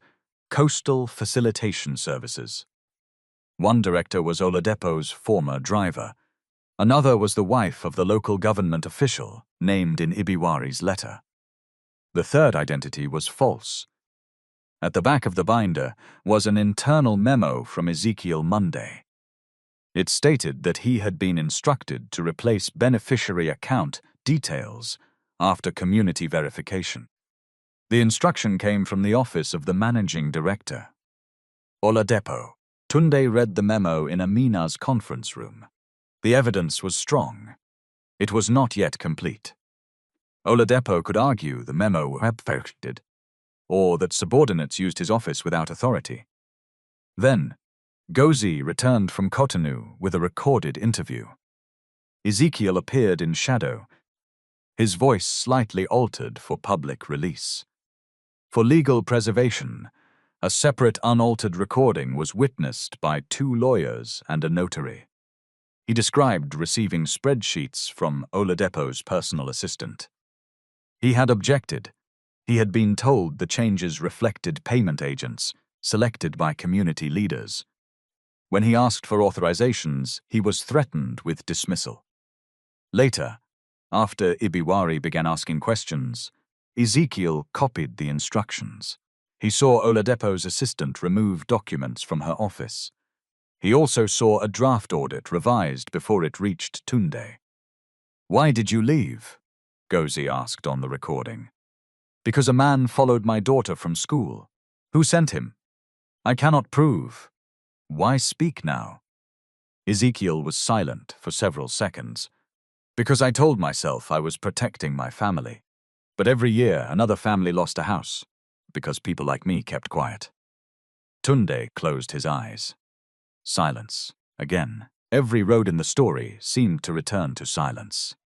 Coastal Facilitation Services. One director was Oladepo's former driver. Another was the wife of the local government official named in Ibiwari's letter. The third identity was false. At the back of the binder was an internal memo from Ezekiel Monday. It stated that he had been instructed to replace beneficiary account details after community verification. The instruction came from the office of the managing director. Oladepo. Tunde read the memo in Amina's conference room. The evidence was strong. It was not yet complete. Oladepo could argue the memo was perfected, or that subordinates used his office without authority. Then, Gozi returned from Cotonou with a recorded interview. Ezekiel appeared in shadow, his voice slightly altered for public release. For legal preservation, a separate unaltered recording was witnessed by 2 lawyers and a notary. He described receiving spreadsheets from Oladepo's personal assistant. He had objected. He had been told the changes reflected payment agents, selected by community leaders. When he asked for authorizations, he was threatened with dismissal. Later, after Ibiwari began asking questions, Ezekiel copied the instructions. He saw Oladepo's assistant remove documents from her office. He also saw a draft audit revised before it reached Tunde. "Why did you leave?" Gozi asked on the recording. "Because a man followed my daughter from school. Who sent him? I cannot prove. Why speak now?" Ezekiel was silent for several seconds. "Because I told myself I was protecting my family. But every year another family lost a house, because people like me kept quiet." Tunde closed his eyes. Silence. Again, every road in the story seemed to return to silence.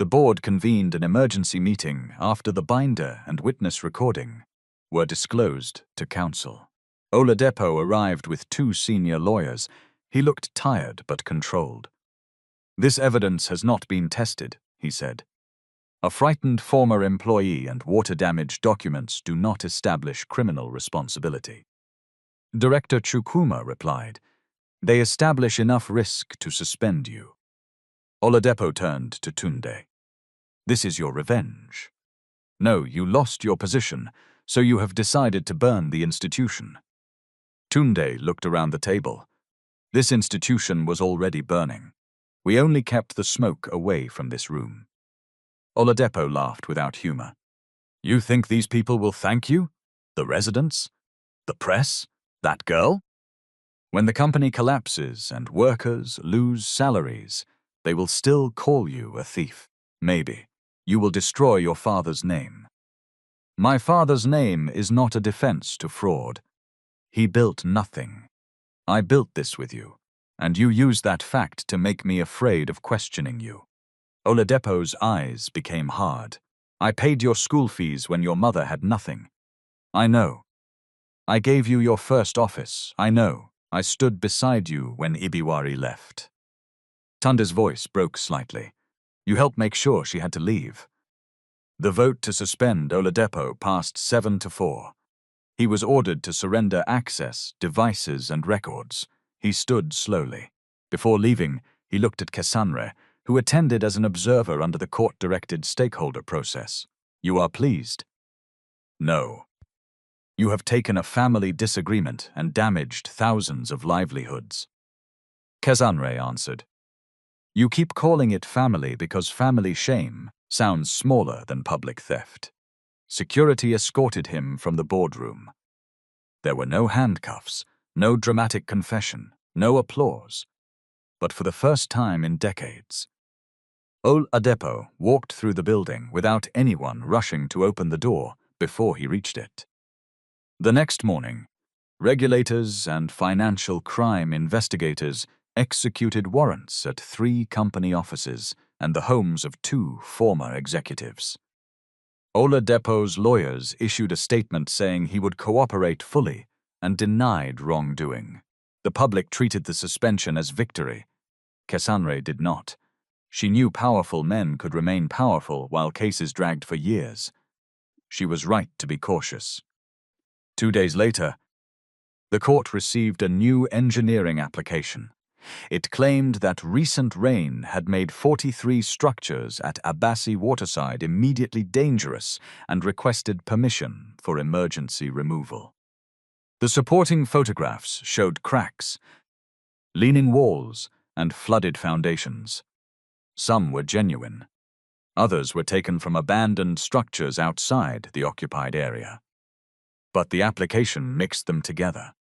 The board convened an emergency meeting after the binder and witness recording were disclosed to council. Oladipo arrived with 2 senior lawyers. He looked tired but controlled. "This evidence has not been tested," he said. "A frightened former employee and water-damage documents do not establish criminal responsibility." Director Chukwuma replied, "They establish enough risk to suspend you." Oladipo turned to Tunde. "This is your revenge. No, you lost your position, so you have decided to burn the institution." Tunde looked around the table. This institution was already burning. We only kept the smoke away from this room. Oladipo laughed without humor. "You think these people will thank you? The residents? The press? That girl? When the company collapses and workers lose salaries, they will still call you a thief. Maybe. You will destroy your father's name. My father's name is not a defense to fraud. He built nothing. I built this with you, and you used that fact to make me afraid of questioning you." Oladipo's eyes became hard. "I paid your school fees when your mother had nothing. I know. I gave you your first office. I know. I stood beside you when Ibiwari left." Tunde's voice broke slightly. "You helped make sure she had to leave." The vote to suspend Oladipo passed 7-4. He was ordered to surrender access, devices, and records. He stood slowly. Before leaving, he looked at Cassandre, who attended as an observer under the court-directed stakeholder process. "You are pleased?" "No. You have taken a family disagreement and damaged thousands of livelihoods." Cassandre answered, "You keep calling it family because family shame sounds smaller than public theft." Security escorted him from the boardroom. There were no handcuffs, no dramatic confession, no applause. But for the first time in decades, Oladipo walked through the building without anyone rushing to open the door before he reached it. The next morning, regulators and financial crime investigators executed warrants at 3 company offices and the homes of 2 former executives. Oladipo's lawyers issued a statement saying he would cooperate fully and denied wrongdoing. The public treated the suspension as victory. Cassandre did not. She knew powerful men could remain powerful while cases dragged for years. She was right to be cautious. 2 days later, the court received a new engineering application. It claimed that recent rain had made 43 structures at Abassi Waterside immediately dangerous and requested permission for emergency removal. The supporting photographs showed cracks, leaning walls, and flooded foundations. Some were genuine. Others were taken from abandoned structures outside the occupied area. But the application mixed them together.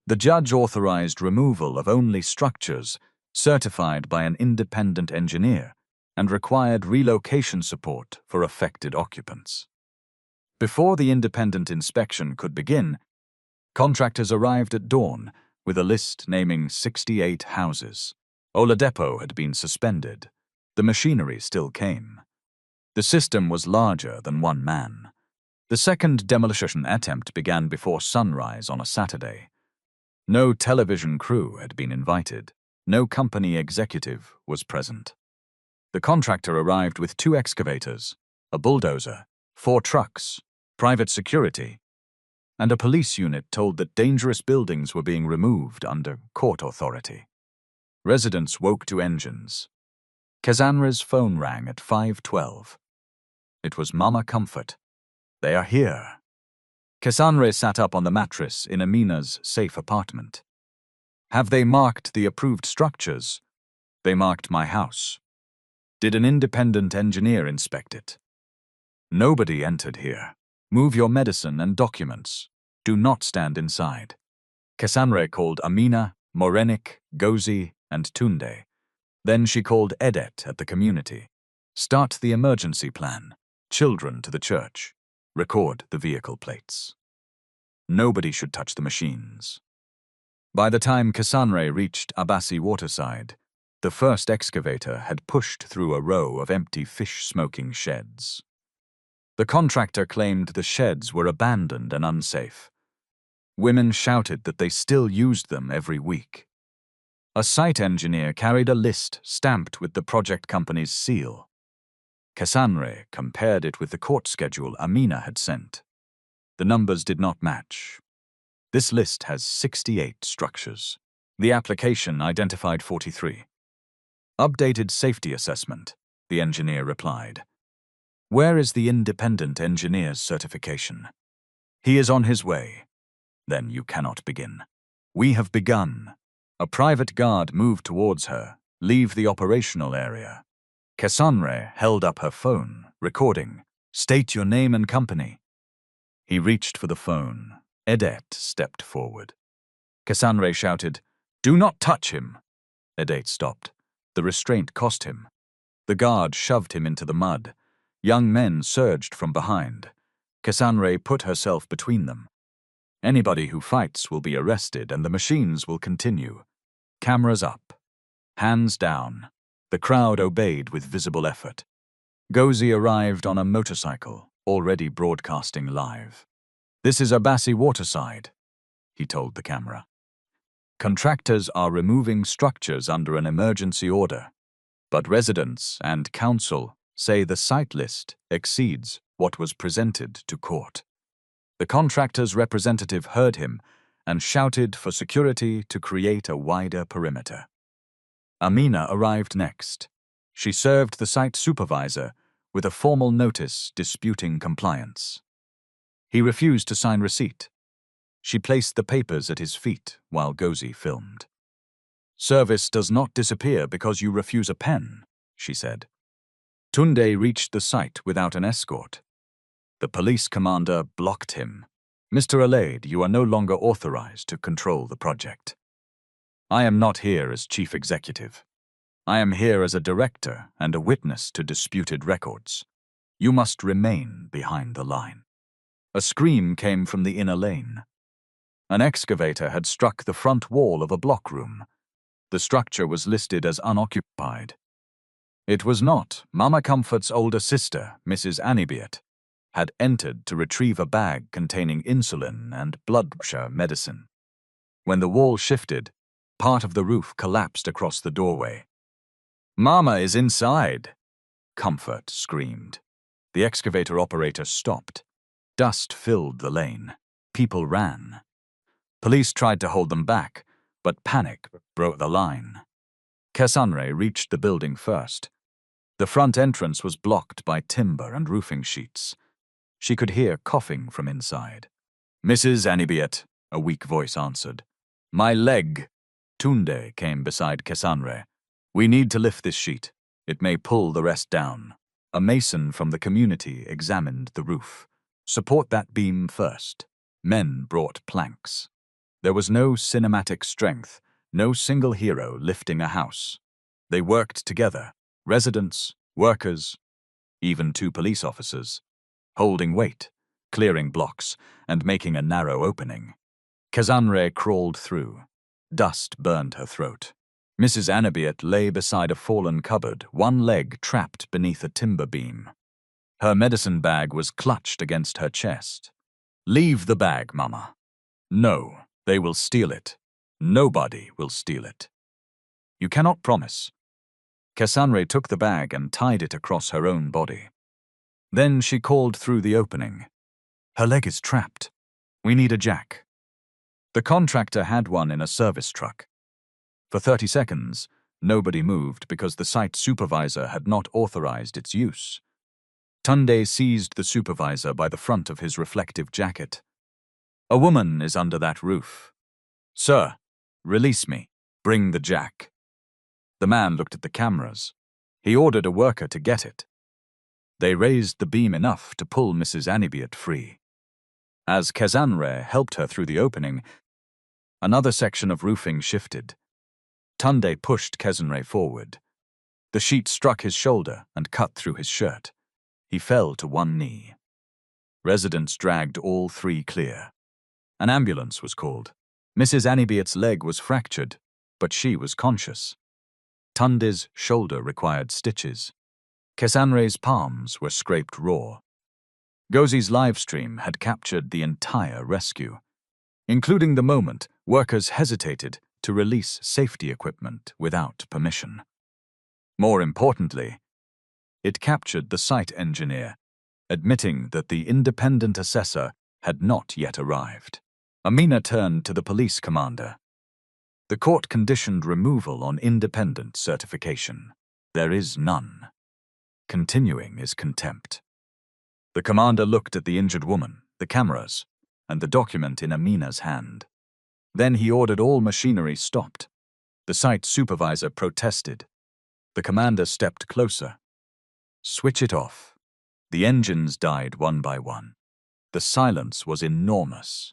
The judge authorized removal of only structures certified by an independent engineer and required relocation support for affected occupants. Before the independent inspection could begin, contractors arrived at dawn with a list naming 68 houses. Oladipo had been suspended. The machinery still came. The system was larger than one man. The second demolition attempt began before sunrise on a Saturday. No television crew had been invited. No company executive was present. The contractor arrived with 2 excavators, a bulldozer, 4 trucks, private security, and a police unit told that dangerous buildings were being removed under court authority. Residents woke to engines. Cassandre's phone rang at 5:12. It was Mama Comfort. "They are here." Cassandre sat up on the mattress in Amina's safe apartment. "Have they marked the approved structures?" "They marked my house." "Did an independent engineer inspect it?" "Nobody entered here. Move your medicine and documents. Do not stand inside." Cassandre called Amina, Morenik, Gozi, and Tunde. Then she called Edet at the community. "Start the emergency plan. Children to the church. Record the vehicle plates. Nobody should touch the machines." By the time Cassandre reached Abassi Waterside, the first excavator had pushed through a row of empty fish-smoking sheds. The contractor claimed the sheds were abandoned and unsafe. Women shouted that they still used them every week. A site engineer carried a list stamped with the project company's seal. Cassandre compared it with the court schedule Amina had sent. The numbers did not match. This list has 68 structures. The application identified 43. Updated safety assessment, the engineer replied. Where is the independent engineer's certification? He is on his way. Then you cannot begin. We have begun. A private guard moved towards her. Leave the operational area. Cassandre held up her phone, recording. State your name and company. He reached for the phone. Edette stepped forward. Cassandre shouted, Do not touch him. Edette stopped. The restraint cost him. The guard shoved him into the mud. Young men surged from behind. Cassandre put herself between them. Anybody who fights will be arrested and the machines will continue. Cameras up. Hands down. The crowd obeyed with visible effort. Gozi arrived on a motorcycle, already broadcasting live. This is Abassi Waterside, he told the camera. Contractors are removing structures under an emergency order, but residents and council say the site list exceeds what was presented to court. The contractor's representative heard him and shouted for security to create a wider perimeter. Amina arrived next. She served the site supervisor with a formal notice disputing compliance. He refused to sign receipt. She placed the papers at his feet while Gozi filmed. Service does not disappear because you refuse a pen, she said. Tunde reached the site without an escort. The police commander blocked him. Mr. Alade, you are no longer authorized to control the project. I am not here as chief executive. I am here as a director and a witness to disputed records. You must remain behind the line. A scream came from the inner lane. An excavator had struck the front wall of a block room. The structure was listed as unoccupied. It was not. Mama Comfort's older sister, Mrs. Anibiat, had entered to retrieve a bag containing insulin and blood pressure medicine. When the wall shifted, part of the roof collapsed across the doorway. Mama is inside, Comfort screamed. The excavator operator stopped. Dust filled the lane. People ran. Police tried to hold them back, but panic broke the line. Cassandre reached the building first. The front entrance was blocked by timber and roofing sheets. She could hear coughing from inside. Mrs. Anibiat, a weak voice answered. My leg. Tunde came beside Cassandre. We need to lift this sheet. It may pull the rest down. A mason from the community examined the roof. Support that beam first. Men brought planks. There was no cinematic strength, no single hero lifting a house. They worked together, residents, workers, even 2 police officers, holding weight, clearing blocks, and making a narrow opening. Cassandre crawled through. Dust burned her throat. Mrs. Anibiat lay beside a fallen cupboard, one leg trapped beneath a timber beam. Her medicine bag was clutched against her chest. Leave the bag, Mama. No, they will steal it. Nobody will steal it. You cannot promise. Cassandre took the bag and tied it across her own body. Then she called through the opening. Her leg is trapped. We need a jack. The contractor had one in a service truck. For 30 seconds, nobody moved because the site supervisor had not authorized its use. Tunde seized the supervisor by the front of his reflective jacket. A woman is under that roof. Sir, release me. Bring the jack. The man looked at the cameras. He ordered a worker to get it. They raised the beam enough to pull Mrs. Anibiat free. As Cassandre helped her through the opening, another section of roofing shifted. Tunde pushed Cassandre forward. The sheet struck his shoulder and cut through his shirt. He fell to one knee. Residents dragged all 3 clear. An ambulance was called. Mrs. Anibiat's leg was fractured, but she was conscious. Tunde's shoulder required stitches. Cassandre's palms were scraped raw. Gozi's live stream had captured the entire rescue. including the moment workers hesitated to release safety equipment without permission. More importantly, it captured the site engineer, admitting that the independent assessor had not yet arrived. Amina turned to the police commander. The court conditioned removal on independent certification. There is none. Continuing is contempt. The commander looked at the injured woman, the cameras, and the document in Amina's hand. Then he ordered all machinery stopped. The site supervisor protested. The commander stepped closer. Switch it off. The engines died one by one. The silence was enormous.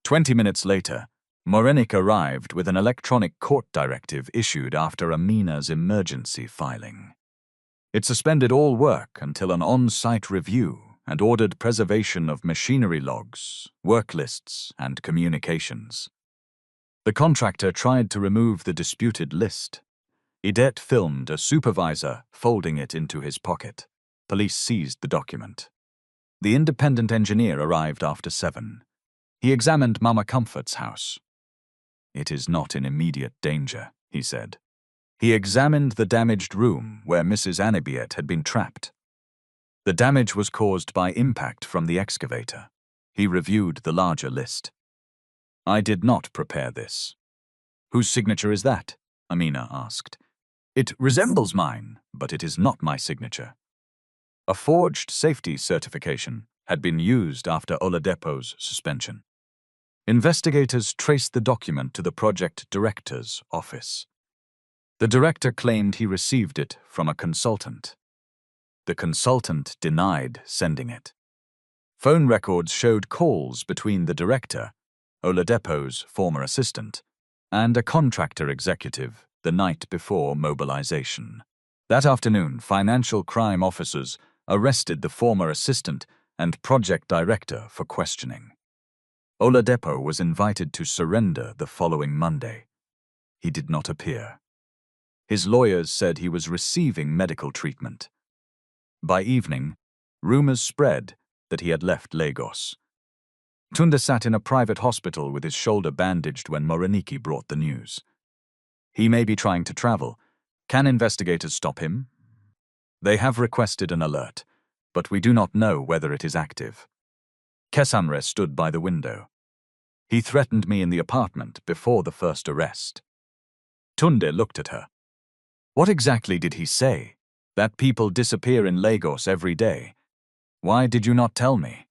20 minutes later, Morenik arrived with an electronic court directive issued after Amina's emergency filing. It suspended all work until an on-site review and ordered preservation of machinery logs, work lists, and communications. The contractor tried to remove the disputed list. Idet filmed a supervisor folding it into his pocket. Police seized the document. The independent engineer arrived after 7. He examined Mama Comfort's house. "It is not in immediate danger," he said. He examined the damaged room where Mrs. Anibiet had been trapped. The damage was caused by impact from the excavator. He reviewed the larger list. "I did not prepare this." "Whose signature is that?" Amina asked. "It resembles mine, but it is not my signature." A forged safety certification had been used after Oladepo's suspension. Investigators traced the document to the project director's office. The director claimed he received it from a consultant. The consultant denied sending it. Phone records showed calls between the director, Oladepo's former assistant, and a contractor executive the night before mobilization. That afternoon, financial crime officers arrested the former assistant and project director for questioning. Oladepo was invited to surrender the following Monday. He did not appear. His lawyers said he was receiving medical treatment. By evening, rumors spread that he had left Lagos. Tunde sat in a private hospital with his shoulder bandaged when Moreniki brought the news. He may be trying to travel. Can investigators stop him? They have requested an alert, but we do not know whether it is active. Kesanre stood by the window. He threatened me in the apartment before the first arrest. Tunde looked at her. What exactly did he say? That people disappear in Lagos every day. Why did you not tell me?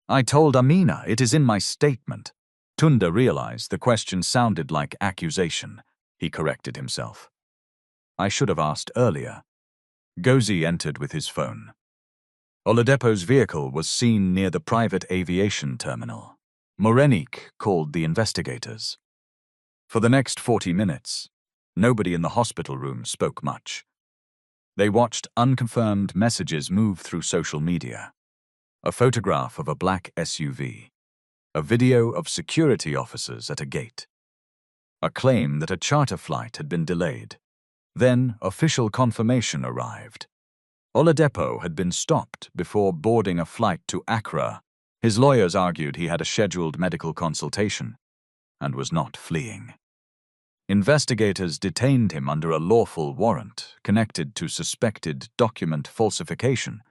I told Amina, it is in my statement. Tunde realized the question sounded like accusation. He corrected himself. I should have asked earlier. Gozi entered with his phone. Oladepo's vehicle was seen near the private aviation terminal. Morenik called the investigators. For the next 40 minutes, nobody in the hospital room spoke much. They watched unconfirmed messages move through social media. A photograph of a black SUV. A video of security officers at a gate. A claim that a charter flight had been delayed. Then official confirmation arrived. Oladepo had been stopped before boarding a flight to Accra. His lawyers argued he had a scheduled medical consultation and was not fleeing. Investigators detained him under a lawful warrant connected to suspected document falsification,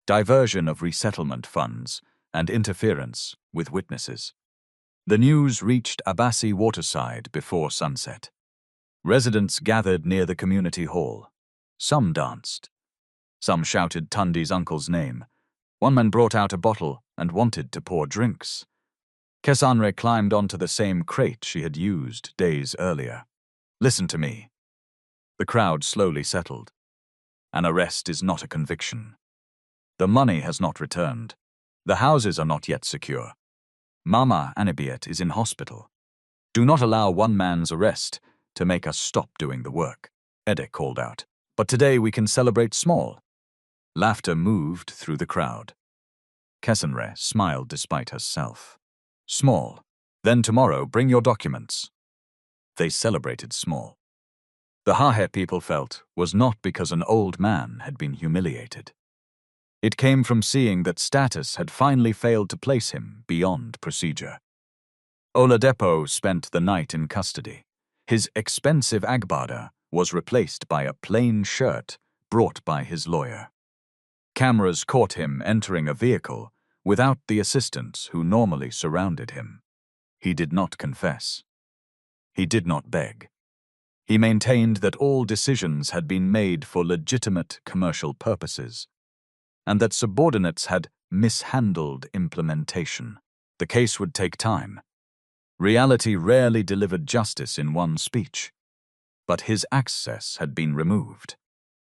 diversion of resettlement funds, and interference with witnesses. The news reached Abassi Waterside before sunset. Residents gathered near the community hall. Some danced. Some shouted Tunde's uncle's name. One man brought out a bottle and wanted to pour drinks. Kesanre climbed onto the same crate she had used days earlier. Listen to me. The crowd slowly settled. An arrest is not a conviction. The money has not returned. The houses are not yet secure. Mama Anibiet is in hospital. Do not allow one man's arrest to make us stop doing the work, Ede called out. But today we can celebrate small. Laughter moved through the crowd. Kesanre smiled despite herself. Small. Then tomorrow bring your documents. They celebrated small. The Hahe people felt was not because an old man had been humiliated. It came from seeing that status had finally failed to place him beyond procedure. Oladipo spent the night in custody. His expensive agbada was replaced by a plain shirt brought by his lawyer. Cameras caught him entering a vehicle without the assistants who normally surrounded him. He did not confess. He did not beg. He maintained that all decisions had been made for legitimate commercial purposes, and that subordinates had mishandled implementation. The case would take time. Reality rarely delivered justice in one speech, but his access had been removed.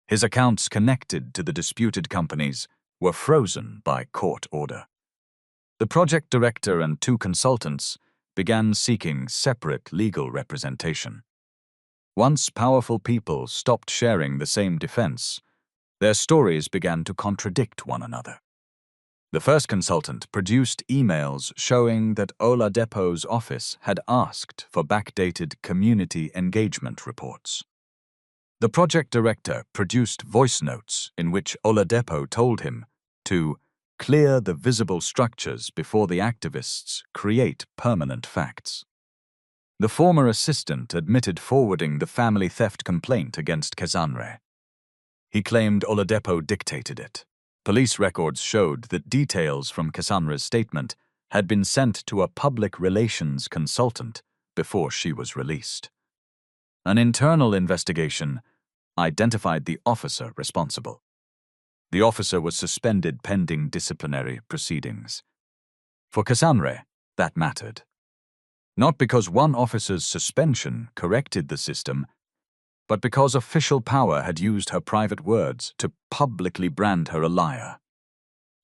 His accounts connected to the disputed companies were frozen by court order. The project director and 2 consultants began seeking separate legal representation. Once powerful people stopped sharing the same defense, their stories began to contradict one another. The first consultant produced emails showing that Oladipo's office had asked for backdated community engagement reports. The project director produced voice notes in which Oladipo told him to clear the visible structures before the activists create permanent facts. The former assistant admitted forwarding the family theft complaint against Casanre. He claimed Oladipo dictated it. Police records showed that details from Casanre's statement had been sent to a public relations consultant before she was released. An internal investigation identified the officer responsible. The officer was suspended pending disciplinary proceedings. For Casanre, that mattered. Not because one officer's suspension corrected the system, but because official power had used her private words to publicly brand her a liar.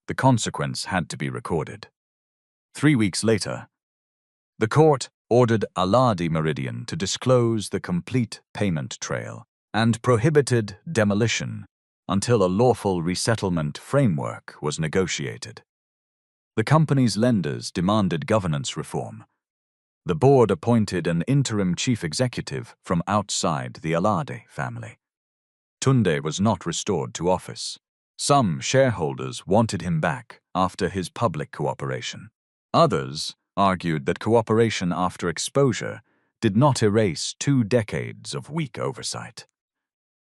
The consequence had to be recorded. 3 weeks later, the court ordered Aladi Meridian to disclose the complete payment trail and prohibited demolition until a lawful resettlement framework was negotiated. The company's lenders demanded governance reform. The board appointed an interim chief executive from outside the Alade family. Tunde was not restored to office. Some shareholders wanted him back after his public cooperation. Others argued that cooperation after exposure did not erase 2 decades of weak oversight.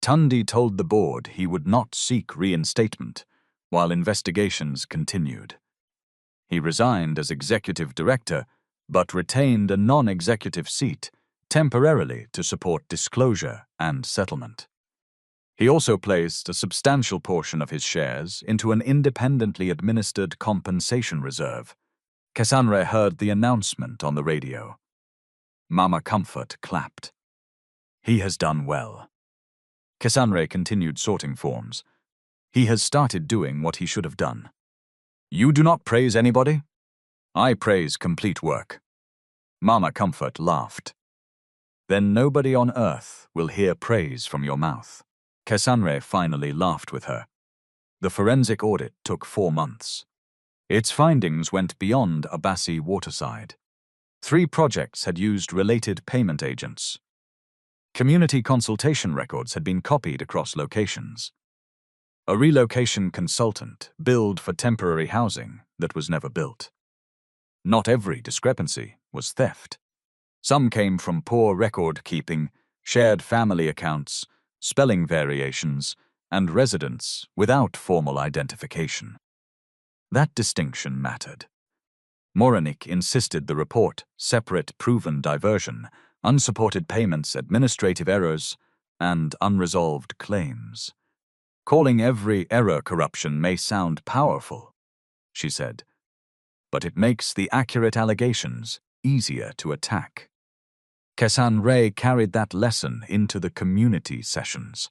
Tunde told the board he would not seek reinstatement while investigations continued. He resigned as executive director but retained a non-executive seat temporarily to support disclosure and settlement. He also placed a substantial portion of his shares into an independently administered compensation reserve. Casanre heard the announcement on the radio. Mama Comfort clapped. He has done well. Casanre continued sorting forms. He has started doing what he should have done. You do not praise anybody? I praise complete work. Mama Comfort laughed. Then nobody on earth will hear praise from your mouth. Casanre finally laughed with her. The forensic audit took 4 months. Its findings went beyond Abassi Waterside. 3 projects had used related payment agents. Community consultation records had been copied across locations. A relocation consultant billed for temporary housing that was never built. Not every discrepancy was theft. Some came from poor record-keeping, shared family accounts, spelling variations, and residents without formal identification. That distinction mattered. Moranik insisted the report separate proven diversion, unsupported payments, administrative errors, and unresolved claims. Calling every error corruption may sound powerful, she said, but it makes the accurate allegations easier to attack. Casanre carried that lesson into the community sessions.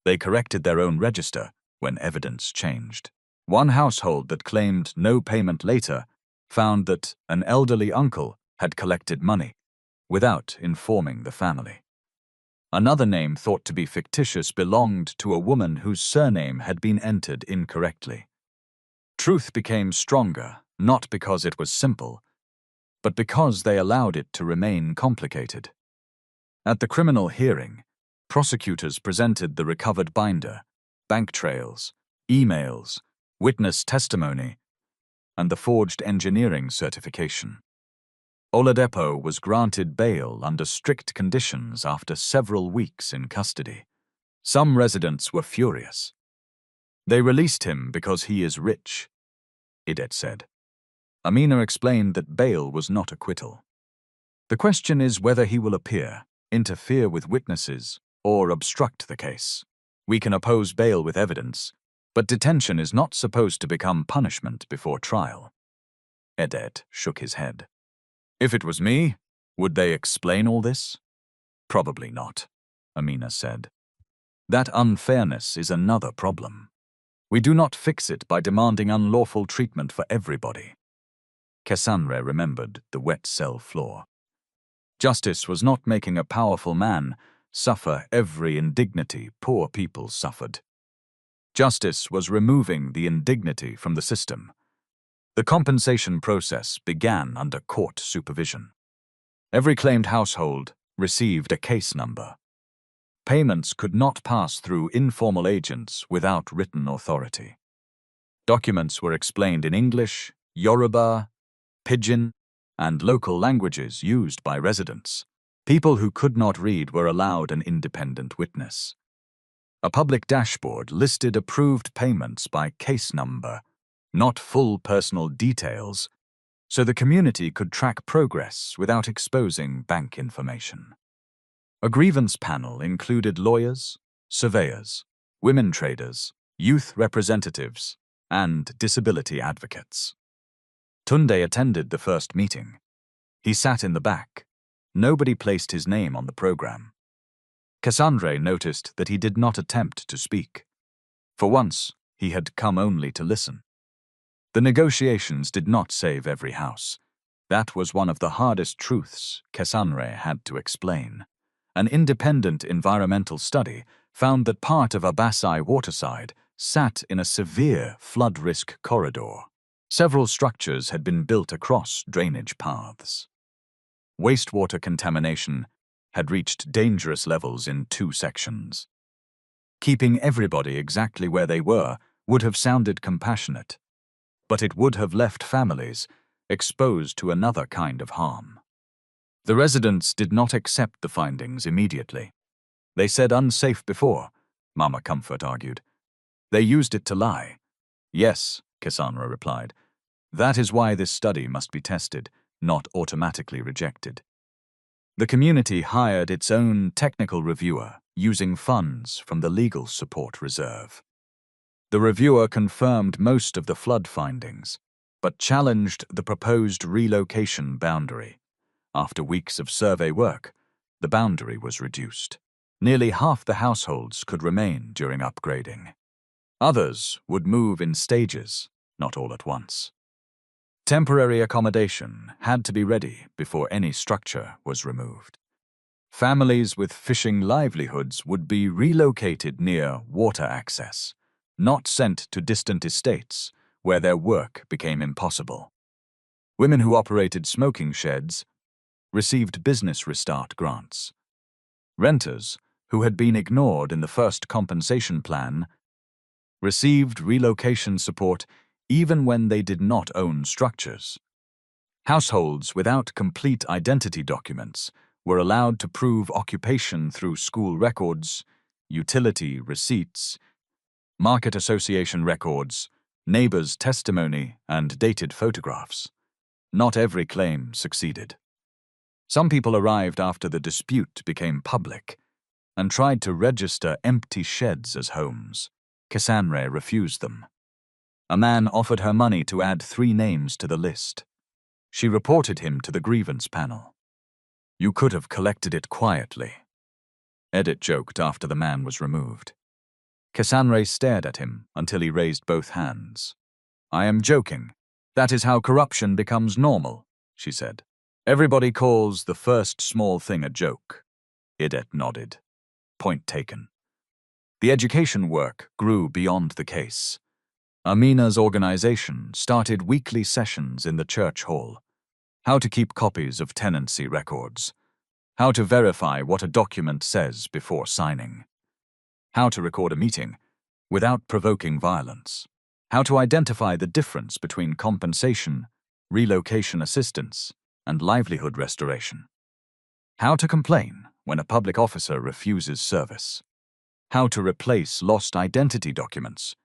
They corrected their own register when evidence changed. One household that claimed no payment later found that an elderly uncle had collected money without informing the family. Another name thought to be fictitious belonged to a woman whose surname had been entered incorrectly. Truth became stronger, not because it was simple, but because they allowed it to remain complicated. At the criminal hearing, prosecutors presented the recovered binder, bank trails, emails, witness testimony, and the forged engineering certification. Oladipo was granted bail under strict conditions after several weeks in custody. Some residents were furious. They released him because he is rich, Edet said. Amina explained that bail was not acquittal. The question is whether he will appear, interfere with witnesses, or obstruct the case. We can oppose bail with evidence, but detention is not supposed to become punishment before trial. Edet shook his head. If it was me, would they explain all this? Probably not, Amina said. That unfairness is another problem. We do not fix it by demanding unlawful treatment for everybody. Cassandre remembered the wet cell floor. Justice was not making a powerful man suffer every indignity poor people suffered. Justice was removing the indignity from the system. The compensation process began under court supervision. Every claimed household received a case number. Payments could not pass through informal agents without written authority. Documents were explained in English, Yoruba, Pidgin, and local languages used by residents. People who could not read were allowed an independent witness. A public dashboard listed approved payments by case number, not full personal details, so the community could track progress without exposing bank information. A grievance panel included lawyers, surveyors, women traders, youth representatives, and disability advocates. Tunde attended the first meeting. He sat in the back. Nobody placed his name on the program. Cassandre noticed that he did not attempt to speak. For once, he had come only to listen. The negotiations did not save every house. That was one of the hardest truths Cassandre had to explain. An independent environmental study found that part of Abasai waterside sat in a severe flood risk corridor. Several structures had been built across drainage paths. Wastewater contamination had reached dangerous levels in 2 sections. Keeping everybody exactly where they were would have sounded compassionate, but it would have left families exposed to another kind of harm. The residents did not accept the findings immediately. They said unsafe before, Mama Comfort argued. They used it to lie. Yes, Cassandra replied. That is why this study must be tested, not automatically rejected. The community hired its own technical reviewer using funds from the legal support reserve. The reviewer confirmed most of the flood findings, but challenged the proposed relocation boundary. After weeks of survey work, the boundary was reduced. Nearly half the households could remain during upgrading. Others would move in stages, not all at once. Temporary accommodation had to be ready before any structure was removed. Families with fishing livelihoods would be relocated near water access, not sent to distant estates where their work became impossible. Women who operated smoking sheds received business restart grants. Renters, who had been ignored in the first compensation plan, received relocation support even when they did not own structures. Households without complete identity documents were allowed to prove occupation through school records, utility receipts, market association records, neighbors' testimony, and dated photographs. Not every claim succeeded. Some people arrived after the dispute became public and tried to register empty sheds as homes. Cassandre refused them. A man offered her money to add 3 names to the list. She reported him to the grievance panel. You could have collected it quietly. Edet joked after the man was removed. Cassandre stared at him until he raised both hands. I am joking. That is how corruption becomes normal, she said. Everybody calls the first small thing a joke. Edet nodded. Point taken. The education work grew beyond the case. Amina's organization started weekly sessions in the church hall. How to keep copies of tenancy records. How to verify what a document says before signing. How to record a meeting without provoking violence. How to identify the difference between compensation, relocation assistance, and livelihood restoration. How to complain when a public officer refuses service. How to replace lost identity documents.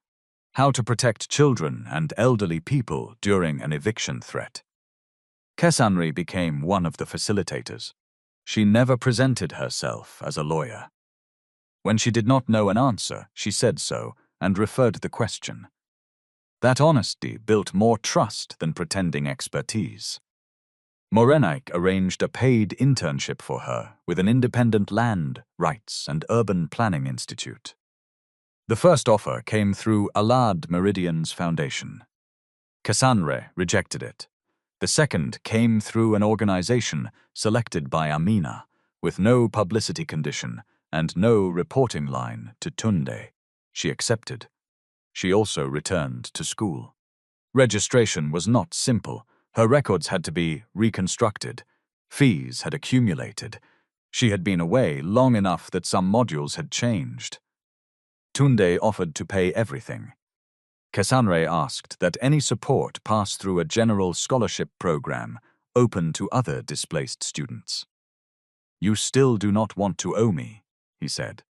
How to protect children and elderly people during an eviction threat. Kesanri became one of the facilitators. She never presented herself as a lawyer. When she did not know an answer, she said so and referred the question. That honesty built more trust than pretending expertise. Morenaik arranged a paid internship for her with an independent land, rights, and urban planning institute. The first offer came through Alad Meridian's foundation. Kesanre rejected it. The second came through an organization selected by Amina, with no publicity condition and no reporting line to Tunde. She accepted. She also returned to school. Registration was not simple. Her records had to be reconstructed. Fees had accumulated. She had been away long enough that some modules had changed. Tunde offered to pay everything. Kesanre asked that any support pass through a general scholarship program open to other displaced students. "You still do not want to owe me," he said.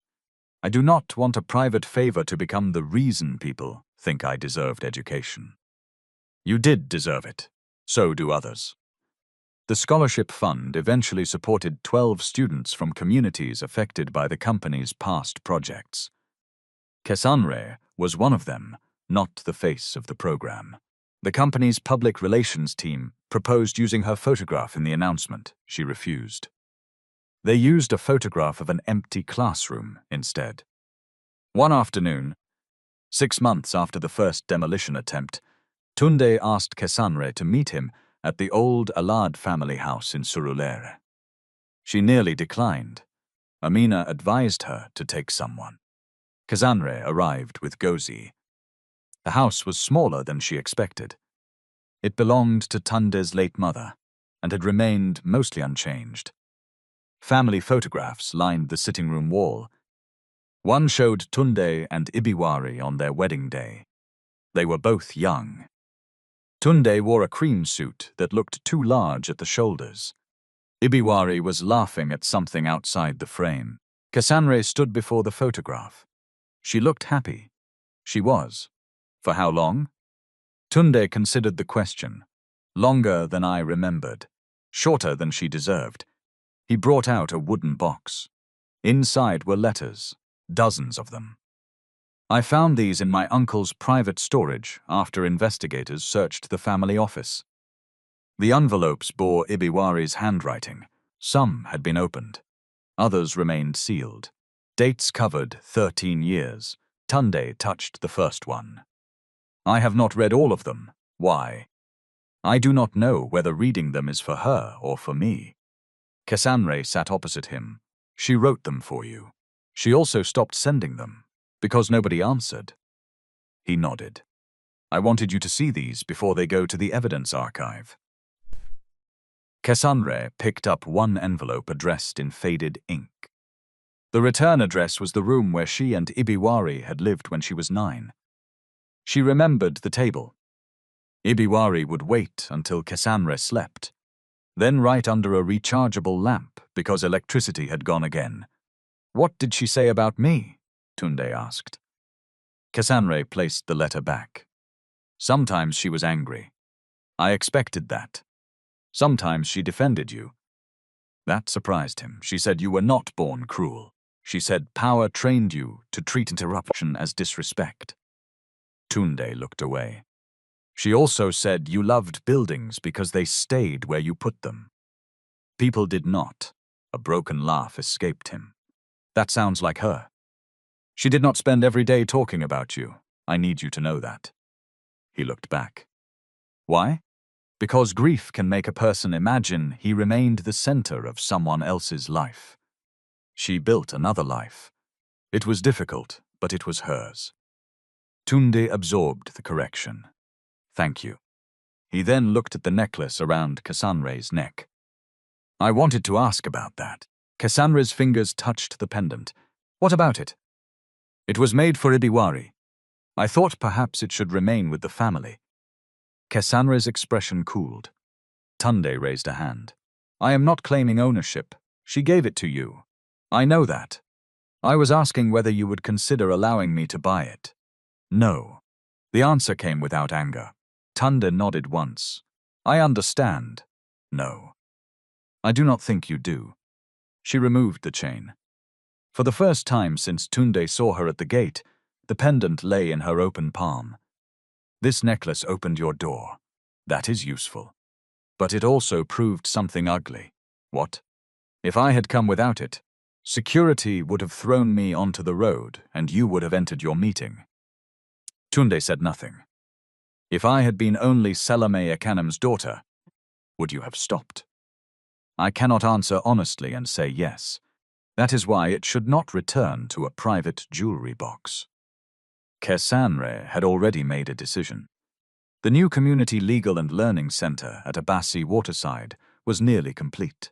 "I do not want a private favor to become the reason people think I deserved education. You did deserve it. So do others." The scholarship fund eventually supported 12 students from communities affected by the company's past projects. Kesanre was one of them, not the face of the program. The company's public relations team proposed using her photograph in the announcement. She refused. They used a photograph of an empty classroom instead. One afternoon, 6 months after the first demolition attempt, Tunde asked Kesanre to meet him at the old Alad family house in Surulere. She nearly declined. Amina advised her to take someone. Kesanre arrived with Gozi. The house was smaller than she expected. It belonged to Tunde's late mother and had remained mostly unchanged. Family photographs lined the sitting room wall. One showed Tunde and Ibiwari on their wedding day. They were both young. Tunde wore a cream suit that looked too large at the shoulders. Ibiwari was laughing at something outside the frame. Kesanre stood before the photograph. She looked happy. She was. For how long? Tunde considered the question. Longer than I remembered. Shorter than she deserved. He brought out a wooden box. Inside were letters, dozens of them. "I found these in my uncle's private storage after investigators searched the family office." The envelopes bore Ibiwari's handwriting. Some had been opened. Others remained sealed. Dates covered 13 years. Tunde touched the first one. "I have not read all of them. Why? I do not know whether reading them is for her or for me." Kesanre sat opposite him. "She wrote them for you. She also stopped sending them, because nobody answered." He nodded. "I wanted you to see these before they go to the evidence archive." Kesanre picked up one envelope addressed in faded ink. The return address was the room where she and Ibiwari had lived when she was 9. She remembered the table. Ibiwari would wait until Kesanre slept, then right under a rechargeable lamp because electricity had gone again. "What did she say about me?" Tunde asked. Kesanre placed the letter back. "Sometimes she was angry. I expected that. Sometimes she defended you." That surprised him. "She said you were not born cruel. She said power trained you to treat interruption as disrespect." Tunde looked away. "She also said you loved buildings because they stayed where you put them. People did not." A broken laugh escaped him. "That sounds like her. She did not spend every day talking about you. I need you to know that." He looked back. "Why?" "Because grief can make a person imagine he remained the center of someone else's life. She built another life. It was difficult, but it was hers." Tunde absorbed the correction. "Thank you." He then looked at the necklace around Kesanre's neck. "I wanted to ask about that." Kesanre's fingers touched the pendant. "What about it?" "It was made for Ibiwari. I thought perhaps it should remain with the family." Kesanre's expression cooled. Tunde raised a hand. I am not claiming ownership. She gave it to you. I know that. I was asking whether you would consider allowing me to buy it. No. The answer came without anger. Tunde nodded once. I understand. No. I do not think you do. She removed the chain. For the first time since Tunde saw her at the gate, the pendant lay in her open palm. This necklace opened your door. That is useful. But it also proved something ugly. What? If I had come without it, security would have thrown me onto the road and you would have entered your meeting. Tunde said nothing. If I had been only Salome Akanem's daughter, would you have stopped? I cannot answer honestly and say yes. That is why it should not return to a private jewelry box. Kesanre had already made a decision. The new Community Legal and Learning Center at Abassi Waterside was nearly complete.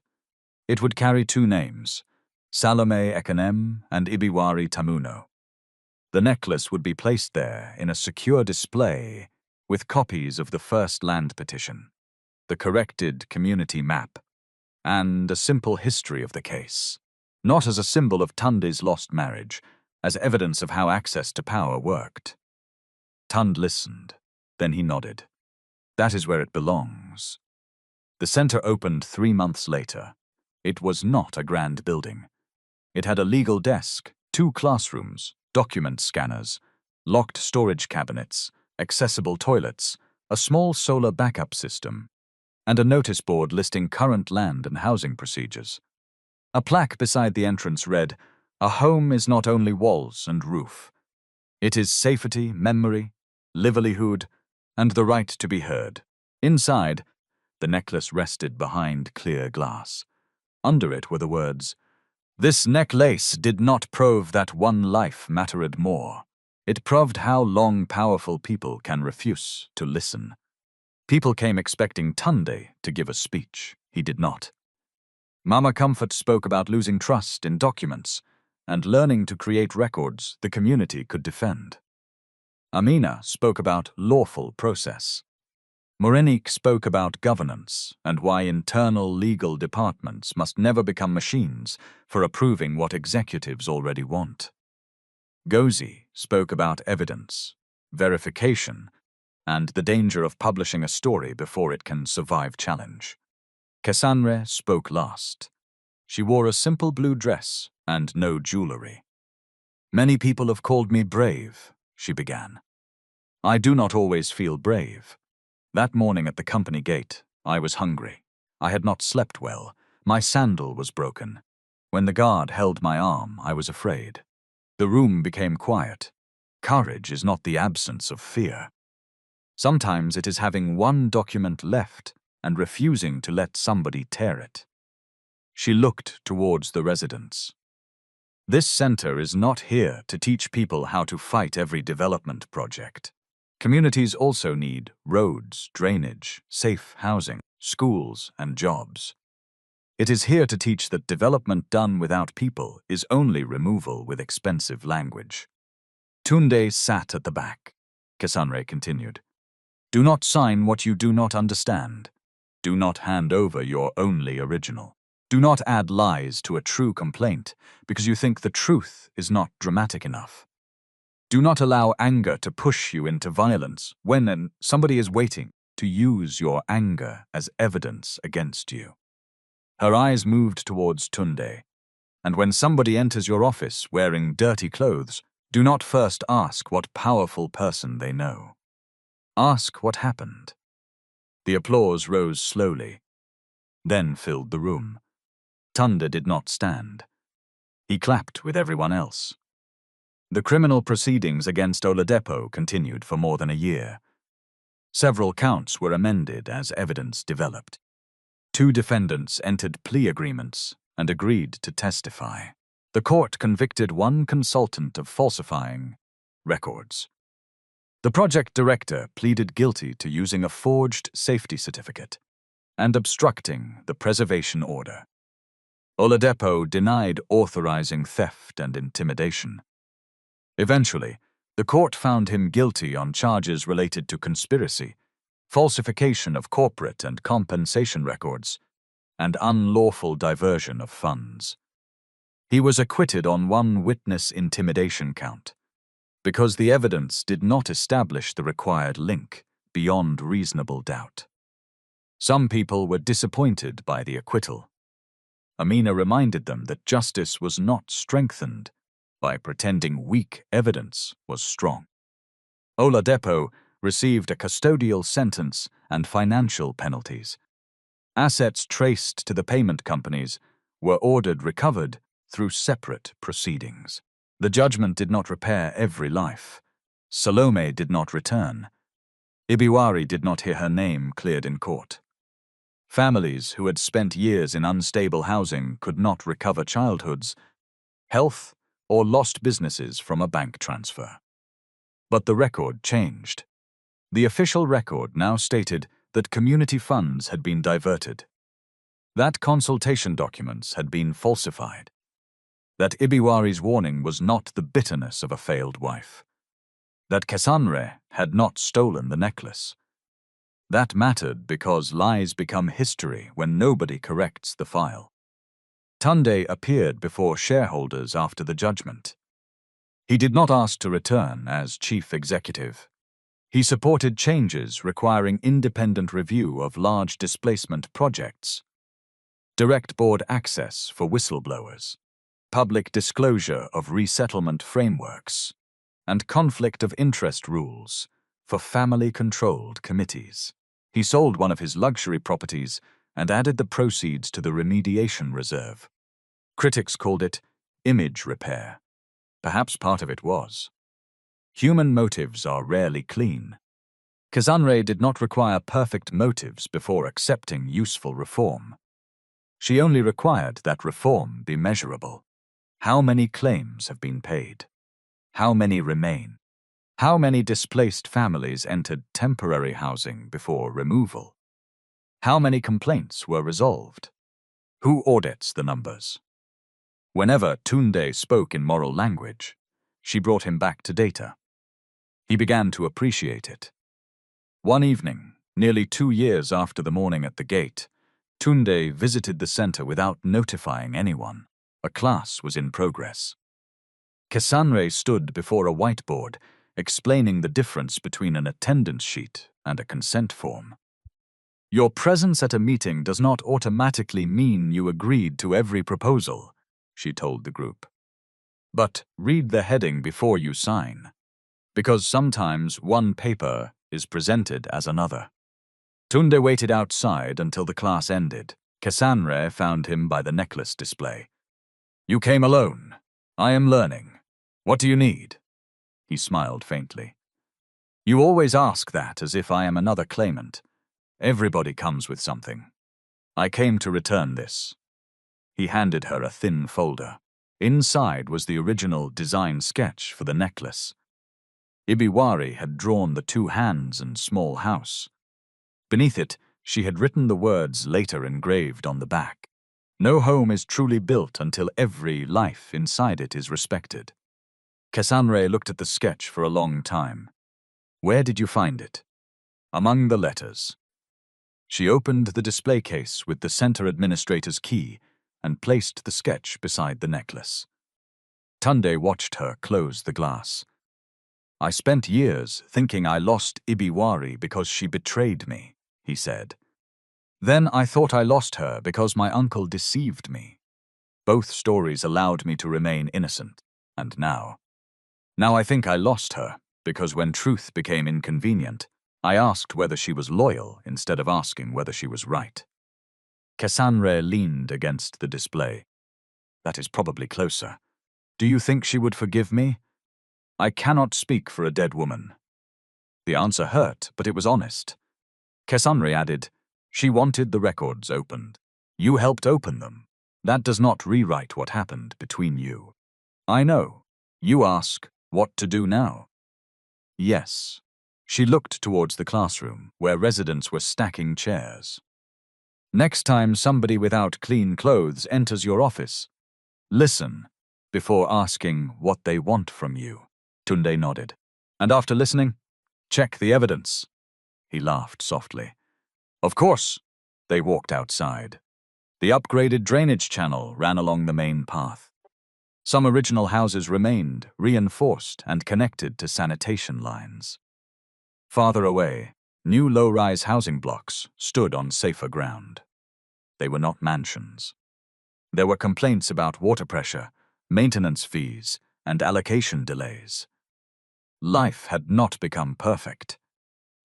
It would carry two names, Salome Akanem and Ibiwari Tamuno. The necklace would be placed there in a secure display with copies of the first land petition, the corrected community map, and a simple history of the case, not as a symbol of Tunde's lost marriage, as evidence of how access to power worked. Tund listened, then he nodded. That is where it belongs. The center opened 3 months later. It was not a grand building. It had a legal desk, 2 classrooms, document scanners, locked storage cabinets, accessible toilets, a small solar backup system, and a notice board listing current land and housing procedures. A plaque beside the entrance read, "A home is not only walls and roof. It is safety, memory, livelihood, and the right to be heard." Inside, the necklace rested behind clear glass. Under it were the words, "This necklace did not prove that one life mattered more. It proved how long powerful people can refuse to listen." People came expecting Tunde to give a speech. He did not. Mama Comfort spoke about losing trust in documents and learning to create records the community could defend. Amina spoke about lawful process. Morenique spoke about governance and why internal legal departments must never become machines for approving what executives already want. Gozi spoke about evidence, verification, and the danger of publishing a story before it can survive challenge. Kesanre spoke last. She wore a simple blue dress and no jewelry. "Many people have called me brave," she began. "I do not always feel brave. That morning at the company gate, I was hungry. I had not slept well. My sandal was broken. When the guard held my arm, I was afraid. The room became quiet. Courage is not the absence of fear. Sometimes it is having one document left and refusing to let somebody tear it." She looked towards the residents. "This center is not here to teach people how to fight every development project. Communities also need roads, drainage, safe housing, schools, and jobs. It is here to teach that development done without people is only removal with expensive language." Tunde sat at the back. Kesanre continued. "Do not sign what you do not understand. Do not hand over your only original. Do not add lies to a true complaint because you think the truth is not dramatic enough. Do not allow anger to push you into violence when somebody is waiting to use your anger as evidence against you." Her eyes moved towards Tunde. "And when somebody enters your office wearing dirty clothes, do not first ask what powerful person they know. Ask what happened." The applause rose slowly, then filled the room. Tunde did not stand. He clapped with everyone else. The criminal proceedings against Oladipo continued for more than a year. Several counts were amended as evidence developed. 2 defendants entered plea agreements and agreed to testify. The court convicted 1 consultant of falsifying records. The project director pleaded guilty to using a forged safety certificate and obstructing the preservation order. Oladipo denied authorizing theft and intimidation. Eventually, the court found him guilty on charges related to conspiracy, falsification of corporate and compensation records, and unlawful diversion of funds. He was acquitted on one witness intimidation count, because the evidence did not establish the required link beyond reasonable doubt. Some people were disappointed by the acquittal. Amina reminded them that justice was not strengthened by pretending weak evidence was strong. Oladipo received a custodial sentence and financial penalties. Assets traced to the payment companies were ordered recovered through separate proceedings. The judgment did not repair every life. Salome did not return. Ibiwari did not hear her name cleared in court. Families who had spent years in unstable housing could not recover childhoods, health, or lost businesses from a bank transfer. But the record changed. The official record now stated that community funds had been diverted, that consultation documents had been falsified, that Ibiwari's warning was not the bitterness of a failed wife, that Cassandre had not stolen the necklace. That mattered because lies become history when nobody corrects the file. Tunde appeared before shareholders after the judgment. He did not ask to return as chief executive. He supported changes requiring independent review of large displacement projects, direct board access for whistleblowers, public disclosure of resettlement frameworks, and conflict of interest rules for family-controlled committees. He sold one of his luxury properties and added the proceeds to the remediation reserve. Critics called it image repair. Perhaps part of it was. Human motives are rarely clean. Cassandre did not require perfect motives before accepting useful reform. She only required that reform be measurable. How many claims have been paid? How many remain? How many displaced families entered temporary housing before removal? How many complaints were resolved? Who audits the numbers? Whenever Tunde spoke in moral language, she brought him back to data. He began to appreciate it. One evening, nearly 2 years after the morning at the gate, Tunde visited the center without notifying anyone. A class was in progress. Cassandre stood before a whiteboard, explaining the difference between an attendance sheet and a consent form. Your presence at a meeting does not automatically mean you agreed to every proposal, she told the group. But read the heading before you sign, because sometimes one paper is presented as another. Tunde waited outside until the class ended. Cassandre found him by the necklace display. You came alone. I am learning. What do you need? He smiled faintly. You always ask that as if I am another claimant. Everybody comes with something. I came to return this. He handed her a thin folder. Inside was the original design sketch for the necklace. Ibiwari had drawn the 2 hands and small house. Beneath it, she had written the words later engraved on the back. No home is truly built until every life inside it is respected. Cassandre looked at the sketch for a long time. Where did you find it? Among the letters. She opened the display case with the center administrator's key and placed the sketch beside the necklace. Tunde watched her close the glass. I spent years thinking I lost Ibiwari because she betrayed me, he said. Then I thought I lost her because my uncle deceived me. Both stories allowed me to remain innocent, and now I think I lost her because when truth became inconvenient, I asked whether she was loyal instead of asking whether she was right. Cassandre leaned against the display. That is probably closer. Do you think she would forgive me? I cannot speak for a dead woman. The answer hurt, but it was honest. Cassandre added, she wanted the records opened. You helped open them. That does not rewrite what happened between you. I know. You ask, what to do now? Yes. She looked towards the classroom, where residents were stacking chairs. Next time somebody without clean clothes enters your office, listen before asking what they want from you. Tunde nodded. And after listening, check the evidence. he laughed softly. Of course. They walked outside. The upgraded drainage channel ran along the main path. Some original houses remained, reinforced and connected to sanitation lines. Farther away, new low-rise housing blocks stood on safer ground. They were not mansions. There were complaints about water pressure, maintenance fees, and allocation delays. Life had not become perfect.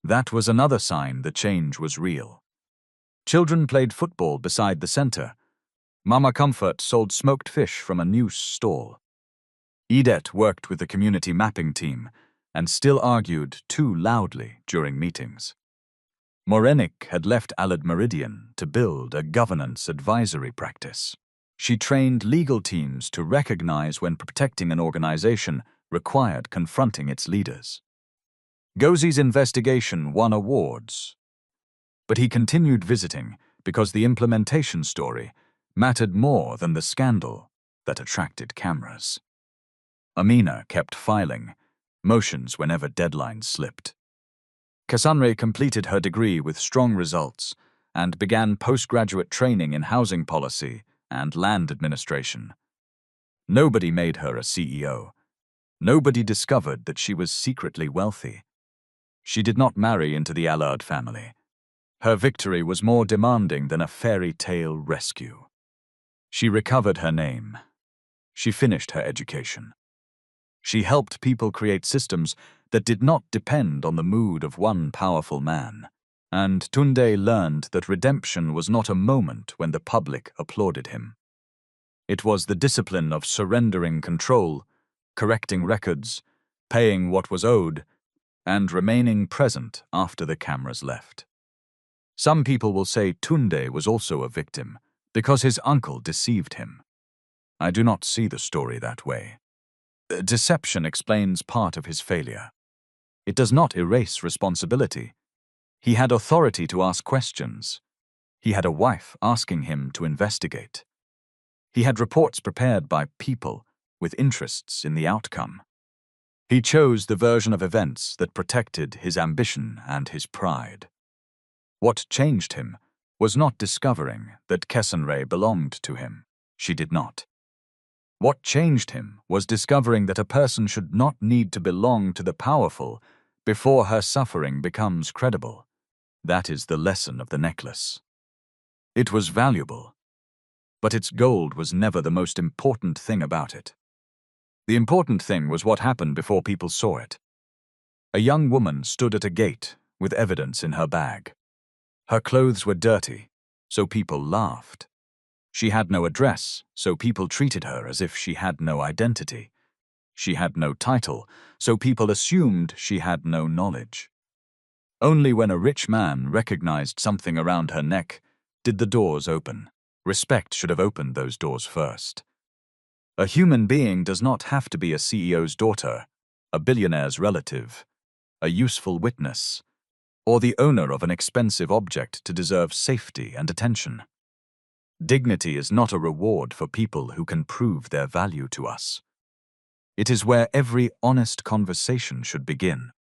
That was another sign the change was real. Children played football beside the center. Mama Comfort sold smoked fish from a new stall. Edette worked with the community mapping team and still argued too loudly during meetings. Morenik had left Alad Meridian to build a governance advisory practice. She trained legal teams to recognize when protecting an organization required confronting its leaders. Gozi's investigation won awards, but he continued visiting because the implementation story mattered more than the scandal that attracted cameras. Amina kept filing motions whenever deadlines slipped. Cassandre completed her degree with strong results and began postgraduate training in housing policy and land administration. Nobody made her a CEO. Nobody discovered that she was secretly wealthy. She did not marry into the Allard family. Her victory was more demanding than a fairy tale rescue. She recovered her name. She finished her education. She helped people create systems that did not depend on the mood of one powerful man. And Tunde learned that redemption was not a moment when the public applauded him. It was the discipline of surrendering control, correcting records, paying what was owed, and remaining present after the cameras left. Some people will say Tunde was also a victim because his uncle deceived him. I do not see the story that way. Deception explains part of his failure. It does not erase responsibility. He had authority to ask questions. He had a wife asking him to investigate. He had reports prepared by people with interests in the outcome. He chose the version of events that protected his ambition and his pride. What changed him was not discovering that Cassandre belonged to him. She did not. What changed him was discovering that a person should not need to belong to the powerful before her suffering becomes credible. That is the lesson of the necklace. It was valuable, but its gold was never the most important thing about it. The important thing was what happened before people saw it. A young woman stood at a gate with evidence in her bag. Her clothes were dirty, so people laughed. She had no address, so people treated her as if she had no identity. She had no title, so people assumed she had no knowledge. Only when a rich man recognized something around her neck did the doors open. Respect should have opened those doors first. A human being does not have to be a CEO's daughter, a billionaire's relative, a useful witness, or the owner of an expensive object to deserve safety and attention. Dignity is not a reward for people who can prove their value to us. It is where every honest conversation should begin.